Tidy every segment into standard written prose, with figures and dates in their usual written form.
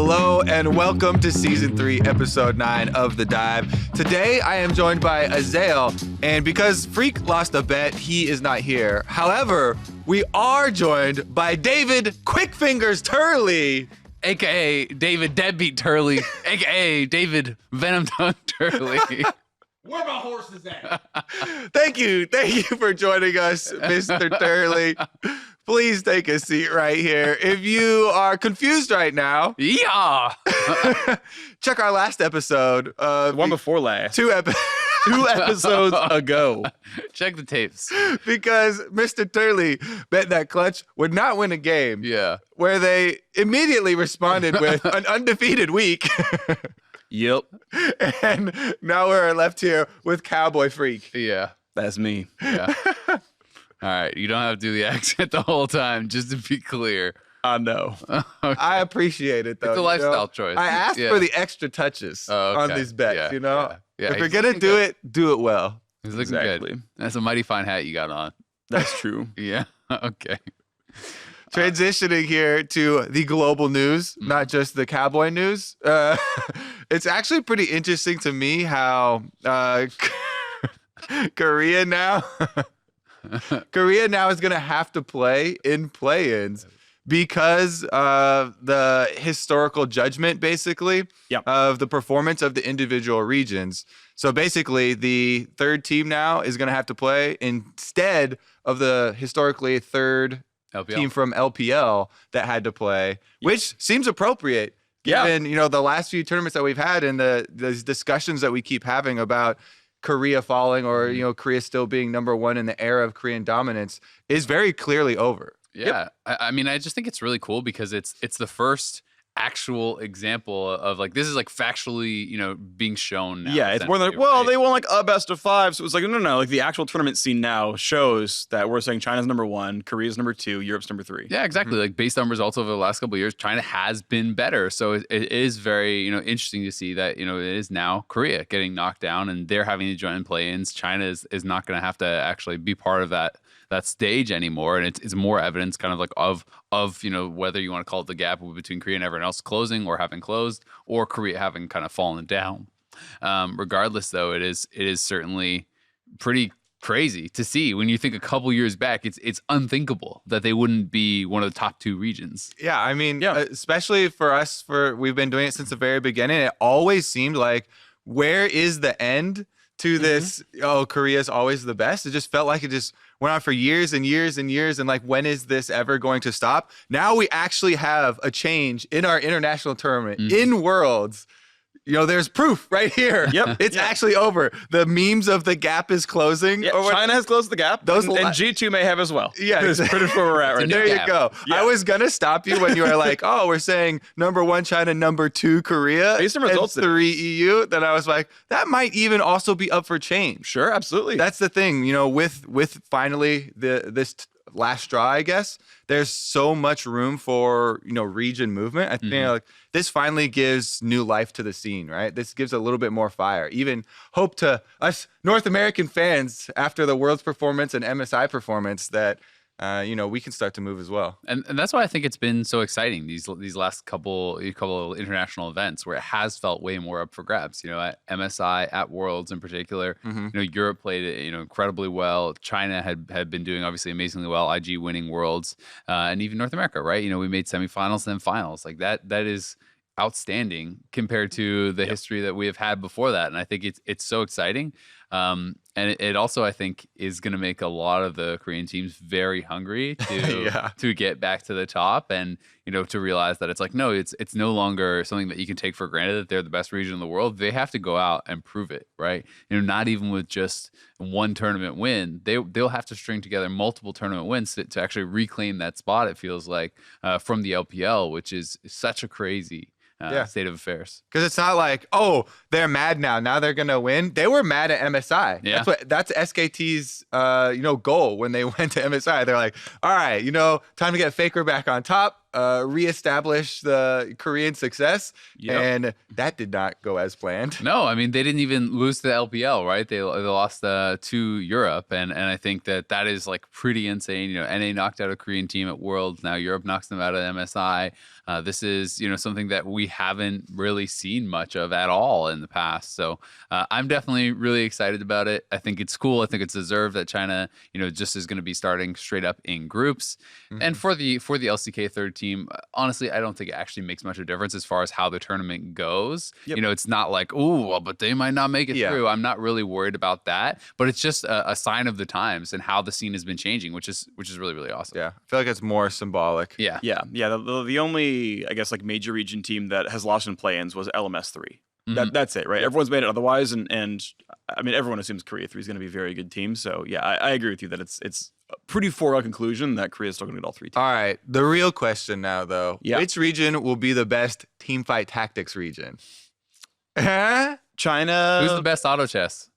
Hello and welcome to Season 3, Episode 9 of The Dive. Today I am joined by Azael, and because Phreak lost a bet, he is not here. However, we are joined by David Quickfingers Turley. AKA David Deadbeat Turley, AKA David Venom Tongue Turley. Where my horses at? Thank you for joining us, Mr. Turley. Please take a seat right here. If you are confused right now, Yee-haw! check our last episode. One before last. Two episodes ago. Check the tapes. Because Mr. Turley bet that Clutch would not win a game. Yeah. Where they immediately responded with an undefeated week. Yep. And now we're left here with Cowboy Phreak. Yeah. That's me. Yeah. All right. You don't have to do the accent the whole time, just to be clear. I know. Okay. I appreciate it, though. It's a lifestyle choice. I asked for the extra touches on these bets, you know? Yeah. If you're going to do it, do it well. He's looking good. That's a mighty fine hat you got on. That's true. Yeah. Okay. Transitioning here to the global news, not just the cowboy news. It's actually pretty interesting to me how Korea now is going to have to play in play-ins because of the historical judgment, basically, of the performance of the individual regions. So basically, the third team now is going to have to play instead of the historically third team from LPL that had to play, which seems appropriate given, the last few tournaments that we've had and the discussions that we keep having about Korea falling or, Korea still being number one in the era of Korean dominance is very clearly over. Yeah. I mean, I just think it's really cool because it's the first actual example of this is factually, being shown now. Yeah, it's more than they won a best of five. So it was no. The actual tournament scene now shows that we're saying China's number one, Korea's number two, Europe's number three. Yeah, exactly. Based on results over the last couple of years, China has been better. So it is very, interesting to see that, it is now Korea getting knocked down and they're having to join play-ins. China is not going to have to actually be part of that stage anymore, and it's more evidence kind of of whether you want to call it the gap between Korea and everyone else closing or having closed, or Korea having kind of fallen down. Regardless, though, it is certainly pretty crazy to see when you think a couple years back. It's unthinkable that they wouldn't be one of the top two regions. Yeah, I mean, especially for us, we've been doing it since the very beginning. It always seemed like, where is the end to this? Korea's always the best. It just felt like it just went on for years and years and years. And when is this ever going to stop? Now we actually have a change in our international tournament in Worlds. There's proof right here. Yep. It's actually over. The memes of the gap is closing. Yeah, China has closed the gap. And G2 may have as well. Yeah. It's pretty where we're at right now. There you go. Yeah. I was going to stop you when you were like, we're saying number one China, number two Korea, based on results, and 3 EU. Then I was like, that might even also be up for change. Sure, absolutely. That's the thing, with finally this last straw, I guess, there's so much room for, region movement. I think this finally gives new life to the scene, right? This gives a little bit more fire. Even hope to us North American fans after the World's performance and MSI performance that, we can start to move as well. And that's why I think it's been so exciting, these last couple of international events where it has felt way more up for grabs. At MSI, at Worlds in particular, Europe played it, incredibly well. China had been doing obviously amazingly well, IG winning Worlds, and even North America, right? We made semifinals and then finals. That is outstanding compared to the history that we have had before that. And I think it's so exciting. And it also, I think, is going to make a lot of the Korean teams very hungry to get back to the top and, to realize that it's no, it's no longer something that you can take for granted that they're the best region in the world. They have to go out and prove it, right? Not even with just one tournament win. They'll have to string together multiple tournament wins to actually reclaim that spot, it feels like, from the LPL, which is such a crazy state of affairs. Because it's not like, they're mad now. Now they're going to win. They were mad at MSI. Yeah. That's SKT's, goal when they went to MSI. They're like, all right, time to get Faker back on top. reestablish the Korean success, Yep. and that did not go as planned. No, I mean they didn't even lose to the LPL, right? They lost to Europe, and I think that is like pretty insane. You know, NA knocked out a Korean team at Worlds. Now Europe knocks them out at MSI. This is something that we haven't really seen much of at all in the past. So I'm definitely really excited about it. I think it's cool. I think it's deserved that China just is going to be starting straight up in groups. And for the LCK third team, honestly, I don't think it actually makes much of a difference as far as how the tournament goes. Yep. It's not like, oh, well, but they might not make it through. I'm not really worried about that. But it's just a sign of the times and how the scene has been changing, which is really, really awesome. Yeah, I feel like it's more symbolic. Yeah. The only, I guess, like major region team that has lost in play-ins was LMS3. That's it, right? Everyone's made it otherwise, and I mean, everyone assumes Korea 3 is going to be a very good team. So yeah, I agree with you that it's a pretty foreign conclusion that Korea is still going to get all 3 teams. All right, the real question now, though, Yeah. which region will be the best Teamfight Tactics region? China. Who's the best auto chess?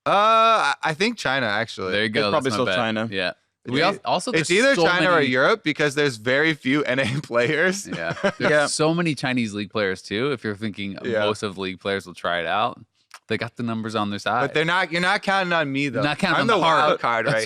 I think China, actually. There you go. It's probably That's my still bet. China. Yeah. We also It's there's either so China or many- Europe because there's very few NA players. Yeah. There's so many Chinese league players too. If you're thinking most of the league players will try it out, they got the numbers on their side. But you're not counting on me, though. Not counting I'm on the the heart. wild card right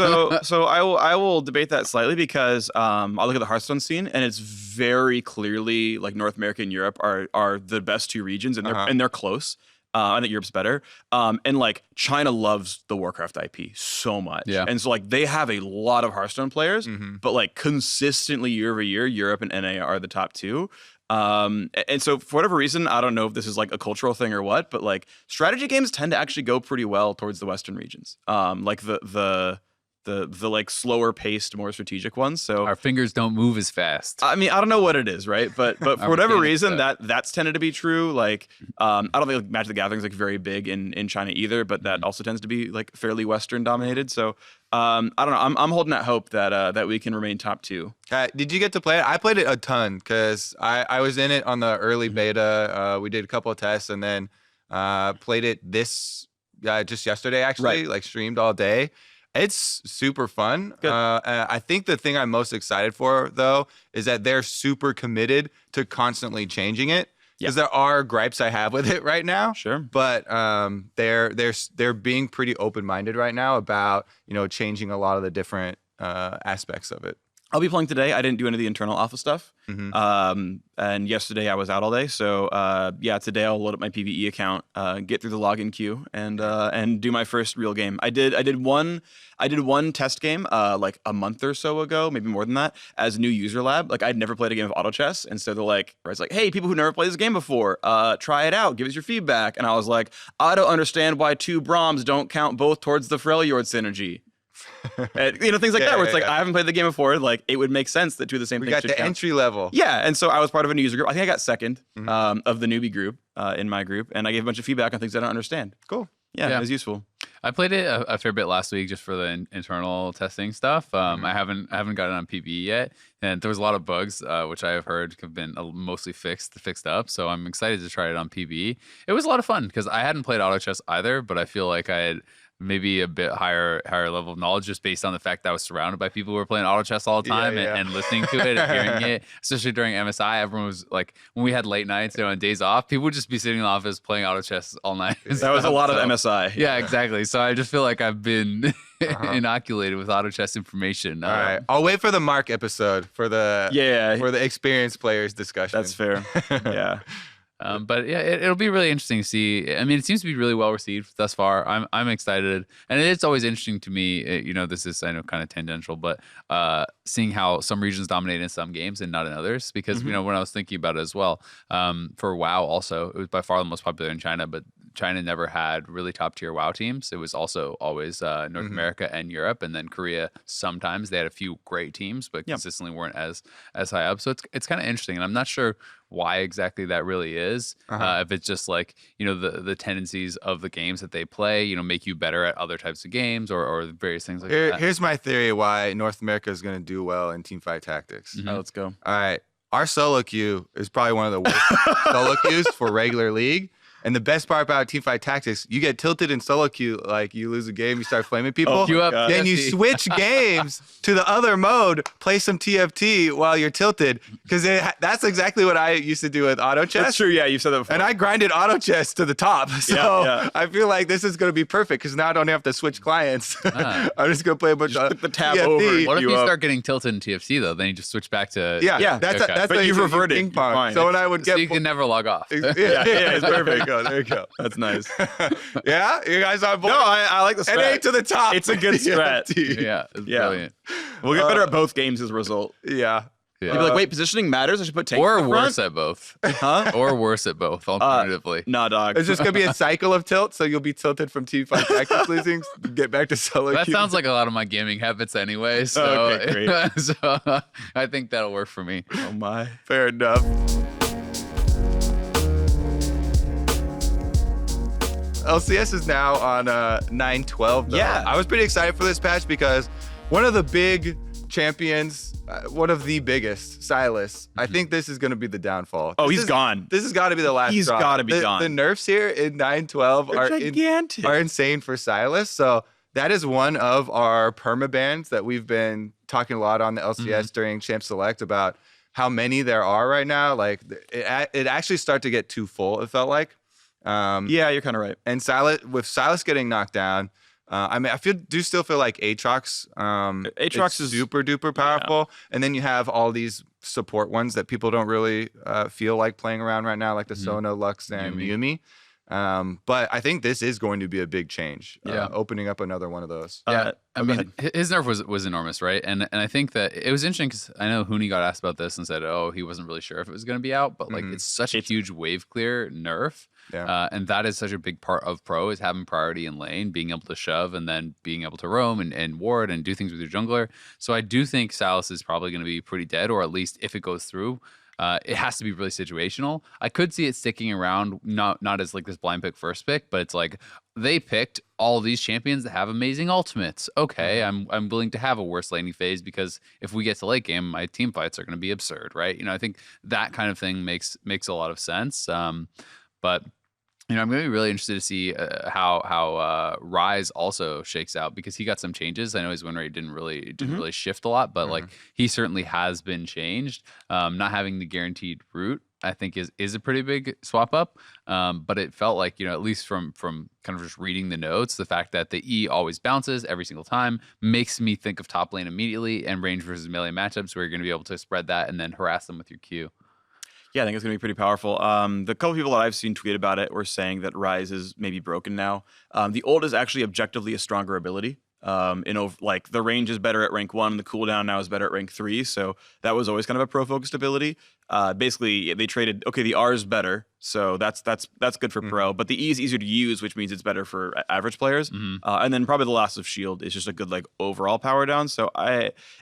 So I will debate that slightly because I'll look at the Hearthstone scene and it's very clearly like North America and Europe are the best 2 regions and they're close. I think Europe's better. And like China loves the Warcraft IP so much. Yeah. And so like they have a lot of Hearthstone players, Mm-hmm. but like consistently year over year, Europe and NA are the top 2. And so for whatever reason, I don't know if this is like a cultural thing or what, but like strategy games tend to actually go pretty well towards the Western regions. Like the like slower paced, more strategic ones. So Our fingers don't move as fast. I mean, I don't know what it is, right? But for whatever mechanics, reason, though. that's tended to be true. Like, I don't think like, Magic the Gathering is like very big in China either, but that also tends to be like fairly Western dominated. So, I don't know. I'm holding out hope that we can remain top 2. Did you get to play it? I played it a ton because I was in it on the early beta. We did a couple of tests and then played it just yesterday, actually, like streamed all day. It's super fun. I think the thing I'm most excited for, though, is that they're super committed to constantly changing it. Because there are gripes I have with it right now. Sure. But they're being pretty open-minded right now about changing a lot of the different aspects of it. I'll be playing today. I didn't do any of the internal alpha stuff. And yesterday I was out all day. So today I'll load up my PvE account, get through the login queue, and do my first real game. I did one test game like a month or so ago, maybe more than that, as new user lab. Like I'd never played a game of auto chess, and so they're like, it's like, hey, people who never played this game before, try it out, give us your feedback. And I was like, I don't understand why 2 Brahms don't count both towards the Freljord synergy. And, things like that, where it's like, I haven't played the game before. Like, it would make sense that 2 of the same We things got should the count. entry level. Yeah, and so I was part of a new user group. I think I got second of the newbie group in my group, and I gave a bunch of feedback on things I don't understand. Cool. Yeah, it was useful. I played it a fair bit last week just for the internal testing stuff. I haven't got it on PvE yet, and there was a lot of bugs which I have heard have been mostly fixed up. So I'm excited to try it on PvE. It was a lot of fun because I hadn't played auto chess either, but I feel like I had maybe a bit higher level of knowledge just based on the fact that I was surrounded by people who were playing auto chess all the time and listening to it and hearing it, especially during MSI. Everyone was like, when we had late nights, on days off, people would just be sitting in the office playing auto chess all night. That was a lot of MSI. Yeah, exactly. So I just feel like I've been inoculated with auto chess information. All right. I'll wait for the Mark episode for the for the experienced players discussion. That's fair. Yeah. But yeah, it'll be really interesting to see. I mean, it seems to be really well received thus far. I'm excited, and it's always interesting to me. This is kind of tangential, but seeing how some regions dominate in some games and not in others. Because when I was thinking about it as well, for WoW also, it was by far the most popular in China, but China never had really top tier WoW teams. It was also always North America and Europe, and then Korea. Sometimes they had a few great teams, but consistently weren't as high up. So it's kind of interesting, and I'm not sure why exactly that really is. If it's just like the tendencies of the games that they play, make you better at other types of games or various things like that. Here's my theory why North America is going to do well in Teamfight Tactics. Let's go. All right. Our solo queue is probably one of the worst solo queues for regular league. And the best part about Teamfight Tactics, you get tilted in solo queue, like you lose a game, you start flaming people. Queue up Then you TFT. switch games to the other mode, play some TFT while you're tilted. Because that's exactly what I used to do with auto chess. That's true. Yeah, you said that before. And I grinded auto chess to the top. So yeah. I feel like this is going to be perfect because now I don't have to switch clients. I'm just going to play a bunch of click the tab TFT. over. What if You you up. start getting tilted in TFT though? Then you just switch back to Yeah, that's okay. that's But the you've easy reverted. ping You're pong. fine. So when I would so get you can never log off. yeah, it's perfect. There you go. There you go. That's nice. Yeah, you guys on board? No, I like the And strat. A to the top. It's a good strat. TFT. Yeah, it's Yeah. brilliant. We'll get better at both games as a result. Yeah. Yeah. You'd be like, wait, positioning matters? I should put tank Or in the front? worse at both. Huh? Or worse at both, alternatively. Nah, dog. It's just gonna be a cycle of tilt, so you'll be tilted from Teamfight Tactics losing, get back to solo That queue. sounds like a lot of my gaming habits anyway. So, Okay, great. so I think that'll work for me. Oh, my. Fair enough. LCS is now on 9-12. Though. Yeah. I was pretty excited for this patch because one of the big champions, one of the biggest, Sylas, I think this is going to be the downfall. Oh, This he's is- gone. This has got to be the last He's straw. gotta be gone. The nerfs here in 9-12 They're gigantic. are insane for Sylas. So that is one of our permabans that we've been talking a lot on the LCS during Champ Select about how many there are right now. Like it actually started to get too full, it felt like. Yeah, you're kind of right. And with Sylas getting knocked down, I mean, do still feel like Aatrox. Aatrox is super duper powerful, and then you have all these support ones that people don't really feel like playing around right now, like the Sona, Lux, and Yuumi. But I think this is going to be a big change. Yeah. Opening up another one of those. Yeah, I go mean, his nerf was enormous, right? And I think that it was interesting because I know Hooney got asked about this and said, oh, he wasn't really sure if it was going to be out, but like it's such a huge wave clear nerf. Yeah. And that is such a big part of pro is having priority in lane, being able to shove and then being able to roam and ward and do things with your jungler. So I do think Sylas is probably going to be pretty dead, or at least if it goes through, it has to be really situational. I could see it sticking around, not as like this blind pick first pick, but it's like they picked all these champions that have amazing ultimates. Okay, I'm willing to have a worse laning phase because if we get to late game, my team fights are going to be absurd, right? You know, I think that kind of thing makes a lot of sense. But you know, I'm going to be really interested to see how Ryze also shakes out because he got some changes. I know his win rate didn't really shift a lot, but like he certainly has been changed. Not having the guaranteed route, I think, is a pretty big swap up. But it felt like, you know, at least from kind of just reading the notes, the fact that the E always bounces every single time makes me think of top lane immediately and range versus melee matchups where you're going to be able to spread that and then harass them with your Q. Yeah, I think it's going to be pretty powerful. The couple people that I've seen tweet about it were saying that Ryze is maybe broken now. The ult is actually objectively a stronger ability. Like the range is better at rank 1, the cooldown now is better at rank 3, so that was always kind of a pro-focused ability. Basically, they traded, okay, the R is better, so that's good for pro, but the E is easier to use, which means it's better for average players. And then probably the loss of shield is just a good like overall power down. So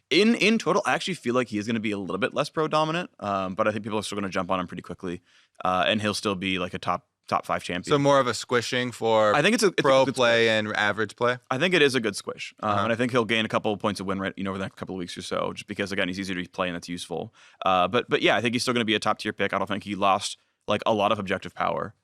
in total, I actually feel like he is going to be a little bit less pro dominant, but I think people are still going to jump on him pretty quickly, and he'll still be like a top 5 champion. So more of a squishing for I think it's a pro good play and average play. I think it is a good squish, and I think he'll gain a couple of points of win rate, over the next couple of weeks or so, just because again he's easier to play and that's useful. But yeah, I think he's still going to be a top tier pick. I don't think he lost like a lot of objective power,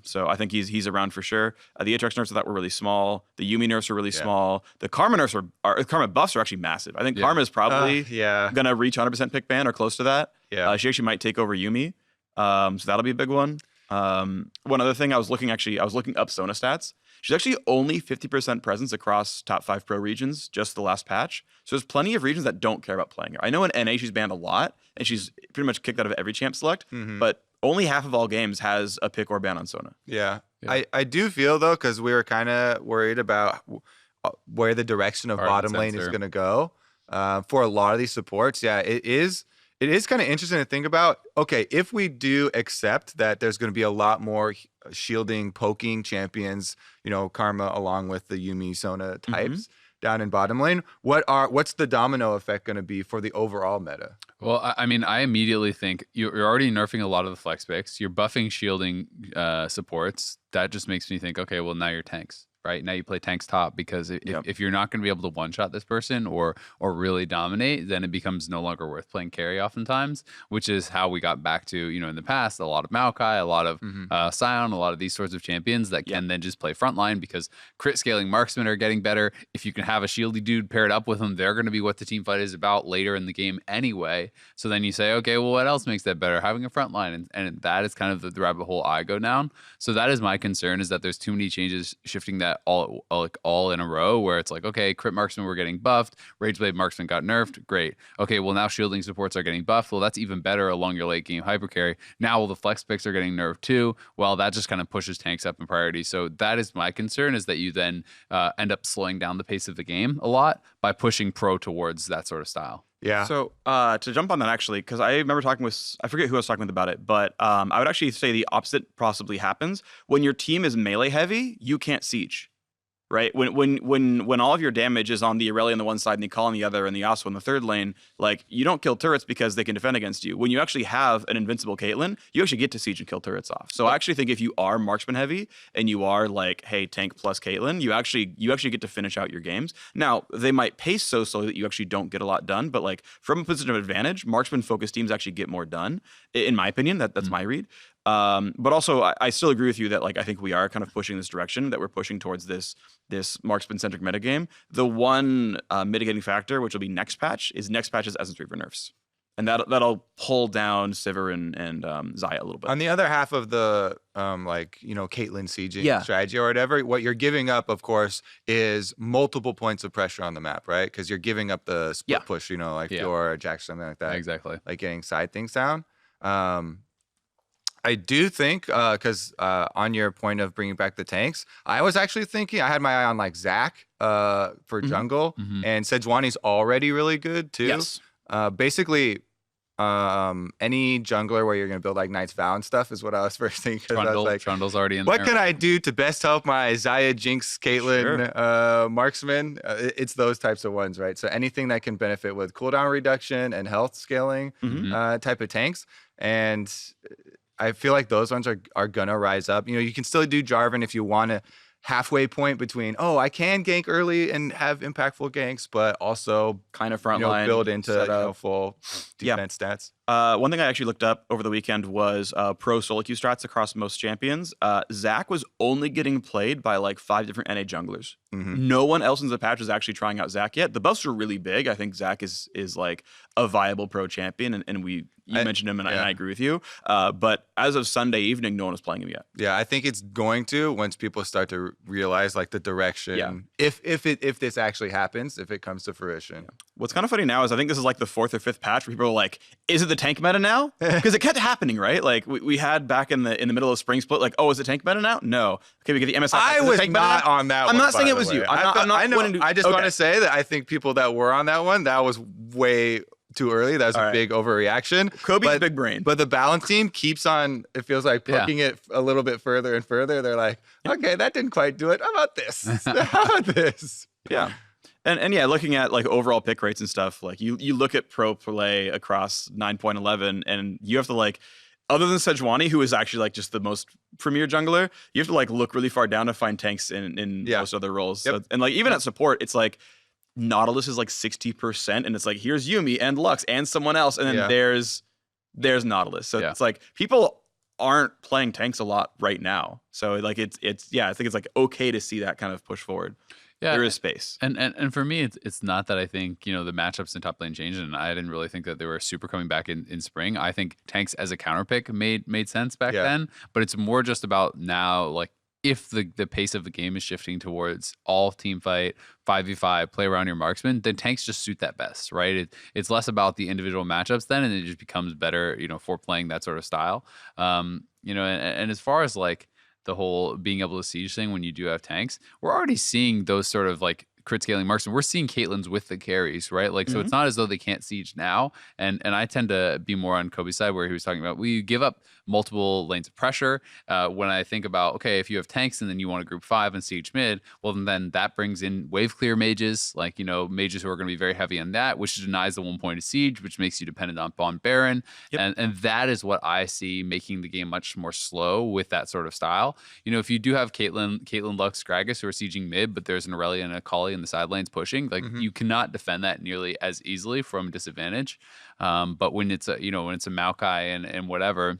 so I think he's around for sure. The Aatrox nerfs I thought were really small. The Yuumi nerfs were really small. The Karma nerfs Karma buffs are actually massive. I think Karma is probably gonna reach 100% pick ban or close to that. Yeah, she actually might take over Yuumi, so that'll be a big one. One other thing I was looking up Sona stats. She's actually only 50% presence across top 5 pro regions, just the last patch. So there's plenty of regions that don't care about playing her. I know in NA she's banned a lot, and she's pretty much kicked out of every champ select, but only half of all games has a pick or ban on Sona. Yeah. I do feel though, because we were kind of worried about where the direction of bottom lane is going to go for a lot of these supports. Yeah, it is kind of interesting to think about. Okay, if we do accept that there's going to be a lot more shielding, poking champions, you know, Karma along with the Yuumi, Sona types down in bottom lane, what's the domino effect going to be for the overall meta? Well, I mean, I immediately think you're already nerfing a lot of the flex picks. You're buffing shielding supports. That just makes me think, okay, well, now you're tanks, right? Now you play tanks top, because if you're not going to be able to one-shot this person or really dominate, then it becomes no longer worth playing carry oftentimes, which is how we got back to, in the past, a lot of Maokai, a lot of Sion, a lot of these sorts of champions that can then just play frontline, because crit scaling marksmen are getting better. If you can have a shieldy dude paired up with them, they're going to be what the team fight is about later in the game anyway. So then you say, okay, well, what else makes that better? Having a frontline, and that is kind of the rabbit hole I go down. So that is my concern, is that there's too many changes shifting that all in a row, where it's like, okay, crit marksmen were getting buffed, Rageblade marksmen got nerfed, great. Okay, well, now shielding supports are getting buffed. Well, that's even better along your late game hyper carry. Now, well, the flex picks are getting nerfed too. Well, that just kind of pushes tanks up in priority. So that is my concern, is that you then end up slowing down the pace of the game a lot by pushing pro towards that sort of style. Yeah. So to jump on that, actually, because I remember talking with, I forget who I was talking with about it, but I would actually say the opposite possibly happens. When your team is melee heavy, you can't siege. Right, when all of your damage is on the Irelia on the one side and the Call on the other and the Yasuo in the third lane, like, you don't kill turrets because they can defend against you. When you actually have an invincible Caitlyn, you actually get to siege and kill turrets off. So I actually think if you are marksman heavy and you are like, hey, tank plus Caitlyn, you actually get to finish out your games. Now, they might pace so slowly that you actually don't get a lot done, but like, from a position of advantage, marksman focused teams actually get more done, in my opinion. That's my read. But also, I still agree with you that, like, I think we are kind of pushing this direction, that we're pushing towards this marksman-centric metagame. The one mitigating factor, which will be next patch, is next patch's Essence Reaver nerfs. And that'll pull down Sivir and Xayah a little bit. On the other half of the, Caitlyn sieging strategy or whatever, what you're giving up, of course, is multiple points of pressure on the map, right? Because you're giving up the split push, your Jax, something like that. Exactly. Like getting side things down. I do think, because on your point of bringing back the tanks, I was actually thinking, I had my eye on like Zac for jungle, and Sejuani's already really good too. Yes. Basically, any jungler where you're going to build like Knight's Vow and stuff is what I was first thinking. I was like, Trundle's already in what there. can I do to best help my Xayah, Jinx, Caitlyn, marksman? It's those types of ones, right? So anything that can benefit with cooldown reduction and health scaling type of tanks. And I feel like those ones are gonna rise up. You can still do Jarvan if you want to halfway point between, I can gank early and have impactful ganks, but also kind of frontline build into full defense stats. One thing I actually looked up over the weekend was pro solo queue strats across most champions. Zac was only getting played by like 5 different NA junglers. No one else in the patch is actually trying out Zac yet. The buffs are really big. I think Zac is like a viable pro champion, and you mentioned him, and I agree with you. But as of Sunday evening, no one is playing him yet. Yeah, I think it's going to, once people start to realize like the direction. Yeah. If this actually happens, if it comes to fruition. Yeah. What's kind of funny now is I think this is like the 4th or 5th patch where people are like, is it the tank meta now? Because it kept happening, right? Like we had back in the middle of spring split, like, is it tank meta now? No. Okay, we get the MSI. I was not on that one. I'm not saying it was you. I just want to say that I think people that were on that one, that was way too early. That was a big overreaction. Kobe's big brain. But the balance team keeps on, it feels like, poking it a little bit further and further. They're like, okay, that didn't quite do it. How about this? How about this? Yeah. And yeah, looking at like overall pick rates and stuff, like you look at pro play across 9.11, and you have to like, other than Sejuani, who is actually like just the most premier jungler, you have to like look really far down to find tanks in most other roles. So, and like even at support, it's like Nautilus is like 60%, and it's like, here's Yuumi and Lux and someone else, and then there's Nautilus. So it's like people aren't playing tanks a lot right now. So like it's I think it's like okay to see that kind of push forward. Yeah, there is space. And for me, it's not that I think, the matchups in top lane changed, and I didn't really think that they were super coming back in spring. I think tanks as a counter pick made sense back then, but it's more just about now, like, if the pace of the game is shifting towards all team fight, 5v5, play around your marksman, then tanks just suit that best, right? It's less about the individual matchups then, and it just becomes better, for playing that sort of style. And as far as like the whole being able to siege thing when you do have tanks, we're already seeing those sort of like crit scaling marksman, we're seeing Caitlyn's with the carries, right? Like, so it's not as though they can't siege now. And I tend to be more on Kobe's side, where he was talking about, you give up multiple lanes of pressure. When I think about, okay, if you have tanks and then you want to group 5 and siege mid, well, then that brings in wave clear mages, like, mages who are going to be very heavy on that, which denies the 1 point of siege, which makes you dependent on Baron. And that is what I see making the game much more slow with that sort of style. If you do have Caitlyn, Lux, Gragas who are sieging mid, but there's an Aurelia and a Kali in the side lanes pushing, like, you cannot defend that nearly as easily from disadvantage. But when it's a Maokai and whatever,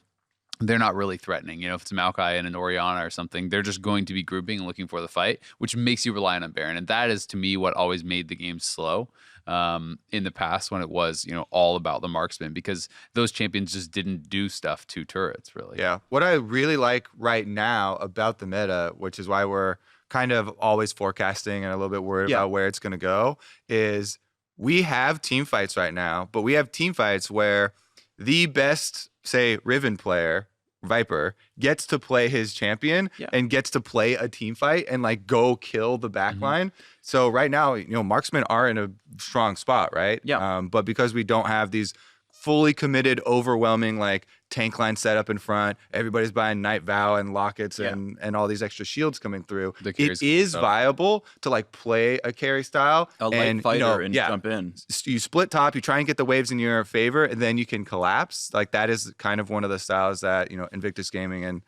they're not really threatening. If it's a Maokai and an Orianna or something, they're just going to be grouping and looking for the fight, which makes you reliant on Baron. And that is, to me, what always made the game slow in the past, when it was, all about the marksman, because those champions just didn't do stuff to turrets, really. Yeah. What I really like right now about the meta, which is why we're kind of always forecasting and a little bit worried about where it's going to go, is we have team fights right now, but we have team fights where the best, say, Riven player, Viper, gets to play his champion and gets to play a team fight and like go kill the backline. So right now, marksmen are in a strong spot, right? Yeah. But because we don't have these fully committed, overwhelming like tank line set up in front, everybody's buying Night Vow and lockets and all these extra shields coming through. It is viable to like play a carry style, a light fighter and jump in. You split top, you try and get the waves in your favor, and then you can collapse. Like that is kind of one of the styles that Invictus Gaming and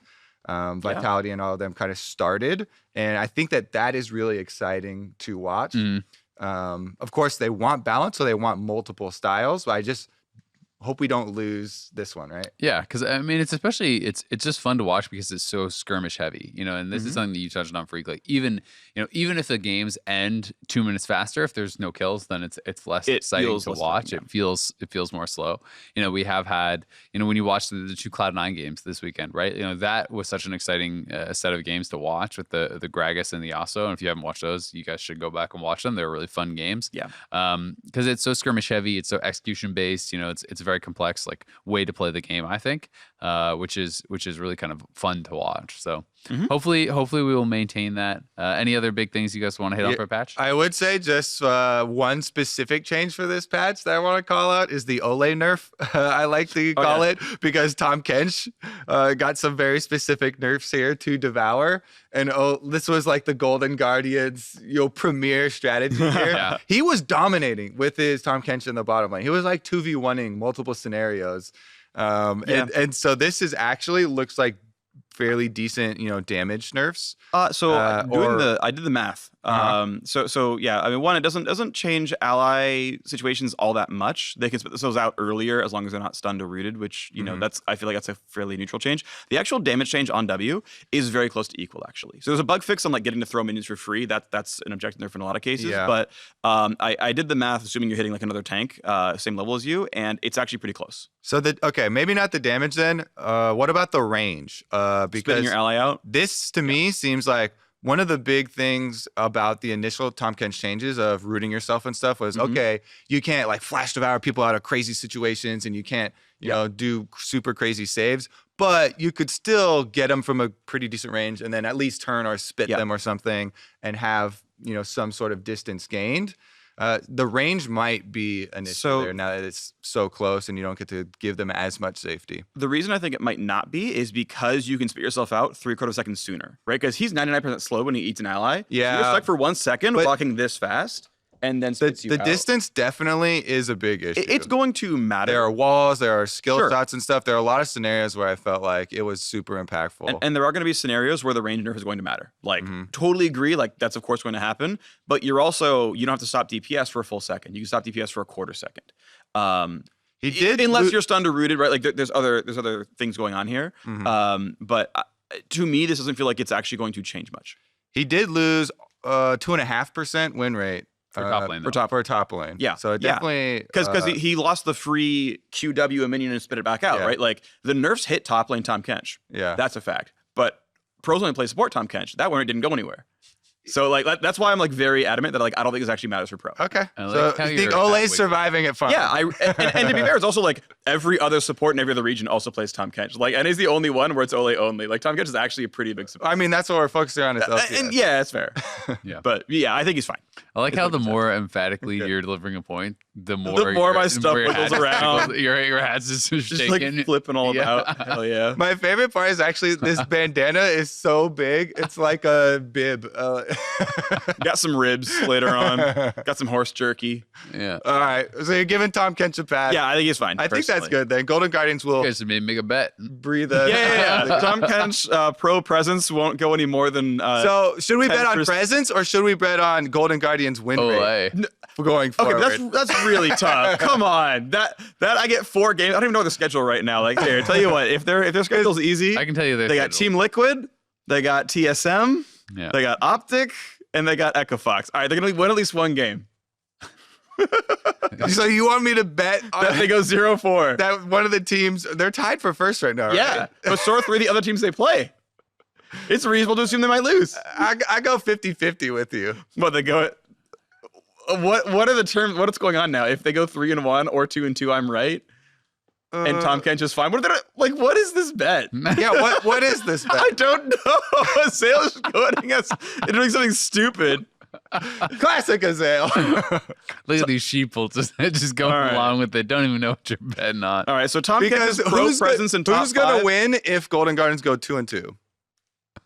Vitality and all of them kind of started, and I think that is really exciting to watch. Of course, they want balance, so they want multiple styles. But I just hope we don't lose this one, right? Yeah, because I mean, it's just fun to watch because it's so skirmish heavy, and this is something that you touched on, Phreak. Like even if the games end 2 minutes faster, if there's no kills, then it's less exciting to watch. It feels more slow. We have had, when you watch the 2 Cloud9 games this weekend, right? That was such an exciting set of games to watch with the Gragas and the Yasuo. And if you haven't watched those, you guys should go back and watch them. They're really fun games. Yeah. Because it's so skirmish heavy, it's so execution based. It's very complex like way to play the game, I think, which is really kind of fun to watch. So hopefully we will maintain that. Any other big things you guys want to hit on for a patch? I would say just one specific change for this patch that I want to call out is the Ole nerf. I like to call it because Tahm Kench got some very specific nerfs here to Devour. And this was like the Golden Guardian's premier strategy here. He was dominating with his Tahm Kench in the bottom lane. He was like 2v1ing multiple scenarios. And so this is actually looks like fairly decent, damage nerfs. I did the math. So yeah, I mean, one, it doesn't change ally situations all that much. They can spit themselves out earlier as long as they're not stunned or rooted, which I feel like that's a fairly neutral change. The actual damage change on W is very close to equal, actually. So there's a bug fix on like getting to throw minions for free. That's an objective nerf in a lot of cases. But I did the math, assuming you're hitting like another tank, same level as you, and it's actually pretty close. So maybe not the damage then. What about the range? Because spitting your ally out. This to me seems like one of the big things about the initial Tahm Kench changes of rooting yourself and stuff was, okay, you can't like flash devour people out of crazy situations and you can't, do super crazy saves, but you could still get them from a pretty decent range and then at least turn or spit them or something and have, some sort of distance gained. The range might be an issue there now that it's so close and you don't get to give them as much safety. The reason I think it might not be is because you can spit yourself out 3/4 seconds sooner, right? Because he's 99% slow when he eats an ally. Yeah. So you're stuck for 1 second blocking this fast. And then spits you out. The distance definitely is a big issue. It's going to matter. There are walls, there are skill shots and stuff. There are a lot of scenarios where I felt like it was super impactful. And there are going to be scenarios where the range nerf is going to matter. Like, totally agree. Like, that's of course going to happen. But you don't have to stop DPS for a full second. You can stop DPS for a quarter second. He did, unless you're stunned or rooted, right? Like, there's other things going on here. But to me, this doesn't feel like it's actually going to change much. He did lose 2.5% win rate. For top lane, for top lane. Yeah. So it definitely... Because he lost the free QW a minion and spit it back out, right? Like, the nerfs hit top lane Tahm Kench. Yeah. That's a fact. But pros only play support Tahm Kench. That one didn't go anywhere. So, like, that's why I'm, like, very adamant that, like, I don't think this actually matters for pro. Okay. So you think Ole's surviving at fun. Yeah. And to be fair, it's also, like, every other support in every other region also plays Tahm Kench. Like, and he's the only one where it's only. Like, Tahm Kench is actually a pretty big support. I mean, that's what we're focusing on is LCS. And yeah, that's fair. Yeah. But yeah, I think he's fine. I like how the more emphatically you're delivering a point, the more my stuff wiggles around. Your hat's just shaking. Like flipping all about. Hell yeah. My favorite part is actually this bandana is so big. It's like a bib. Got some ribs later on. Got some horse jerky. Yeah. All right. So you're giving Tahm Kench a pass. Yeah, I think he's fine. I think that's good then. Golden Guardians will You guys should maybe make a bet. breathe Yeah. Tahm Kench pro presence won't go any more than. So should we bet on 10%. presence or should we bet on Golden Guardians win rate going forward? Okay, that's really tough. Come on, that I get 4 games. I don't even know the schedule right now. Like, here, tell you what, if their schedule's easy, I can tell you they got Team Liquid, they got TSM, they got Optic, and they got Echo Fox. All right, they're gonna win at least one game. So you want me to bet That they go 0-4. that one of the teams, they're tied for first right now, Yeah, right? but so are 3 of the other teams they play. It's reasonable to assume they might lose. I go 50-50 with you. But they go. What are the terms? What's going on now? If they go 3-1 or 2-2, I'm right. And Tahm Kench is fine. What are they like? What is this bet? Yeah, what is this bet? I don't know. Sales is quoting us and doing something stupid. Classic Azale. Look at these sheeple just going along with it. Don't even know what you're betting on. All right, so Tahm Kench Because is pro presence in top who's going 5. to win if Golden Guardians go 2-2?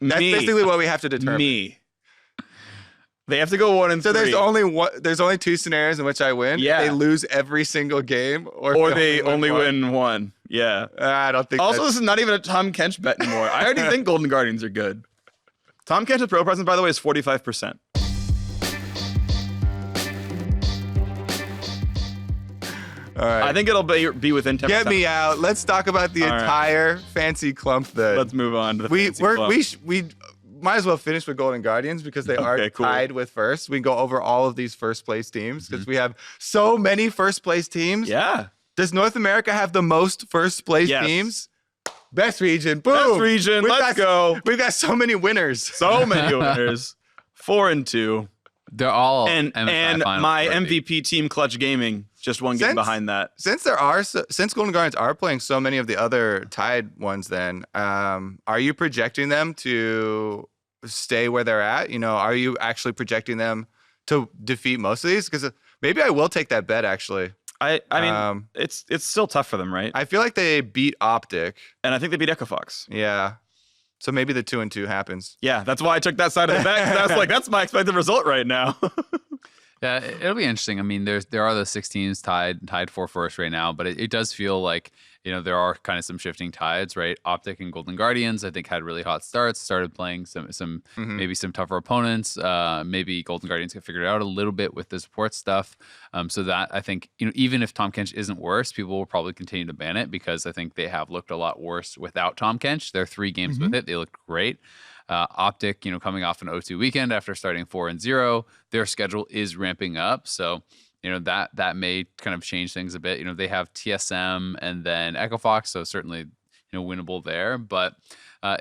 That's Me. basically what we have to determine. Me. They have to go 1-3. So there's only 2 scenarios in which I win. Yeah. They lose every single game, or they only win one. Yeah. I don't think. Also, this is not even a Tahm Kench bet anymore. I already think Golden Guardians are good. Tahm Kench's pro presence, by the way, is 45%. All right. I think it'll be within 10%. Get me out. Let's talk about the entire fancy clump then. Let's move on to the we fancy clump. we might as well finish with Golden Guardians because they are cool. tied with first. We can go over all of these first place teams because we have so many first place teams. Yeah. Does North America have the most first place Yes. teams? Best region. Boom. Best region. Let's go. We've got so many winners. So many winners. 4-2. They're all And MSI finals my already. MVP team, Clutch Gaming, just one game behind that. Since Golden Guardians are playing so many of the other tied ones, then are you projecting them to stay where they're at? You know, are you actually projecting them to defeat most of these? Because maybe I will take that bet. Actually, I mean, it's still tough for them, right? I feel like they beat Optic. And I think they beat Echo Fox. Yeah. So maybe the 2-2 happens. Yeah, that's why I took that side of the bet. 'Cause I was like, that's my expected result right now. Yeah, it'll be interesting. I mean, there are the 6 teams tied for first right now, but it does feel like, you know, there are kind of some shifting tides, right? Optic and Golden Guardians, I think, had really hot starts, started playing some maybe some tougher opponents. Maybe Golden Guardians get figured out a little bit with the support stuff. So that I think, you know, even if Tahm Kench isn't worse, people will probably continue to ban it because I think they have looked a lot worse without Tahm Kench. There are 3 games with it; they looked great. Optic, you know, coming off an O2 weekend after starting 4-0, their schedule is ramping up. So, you know, that may kind of change things a bit. You know, they have TSM and then Echo Fox, so certainly, you know, winnable there. But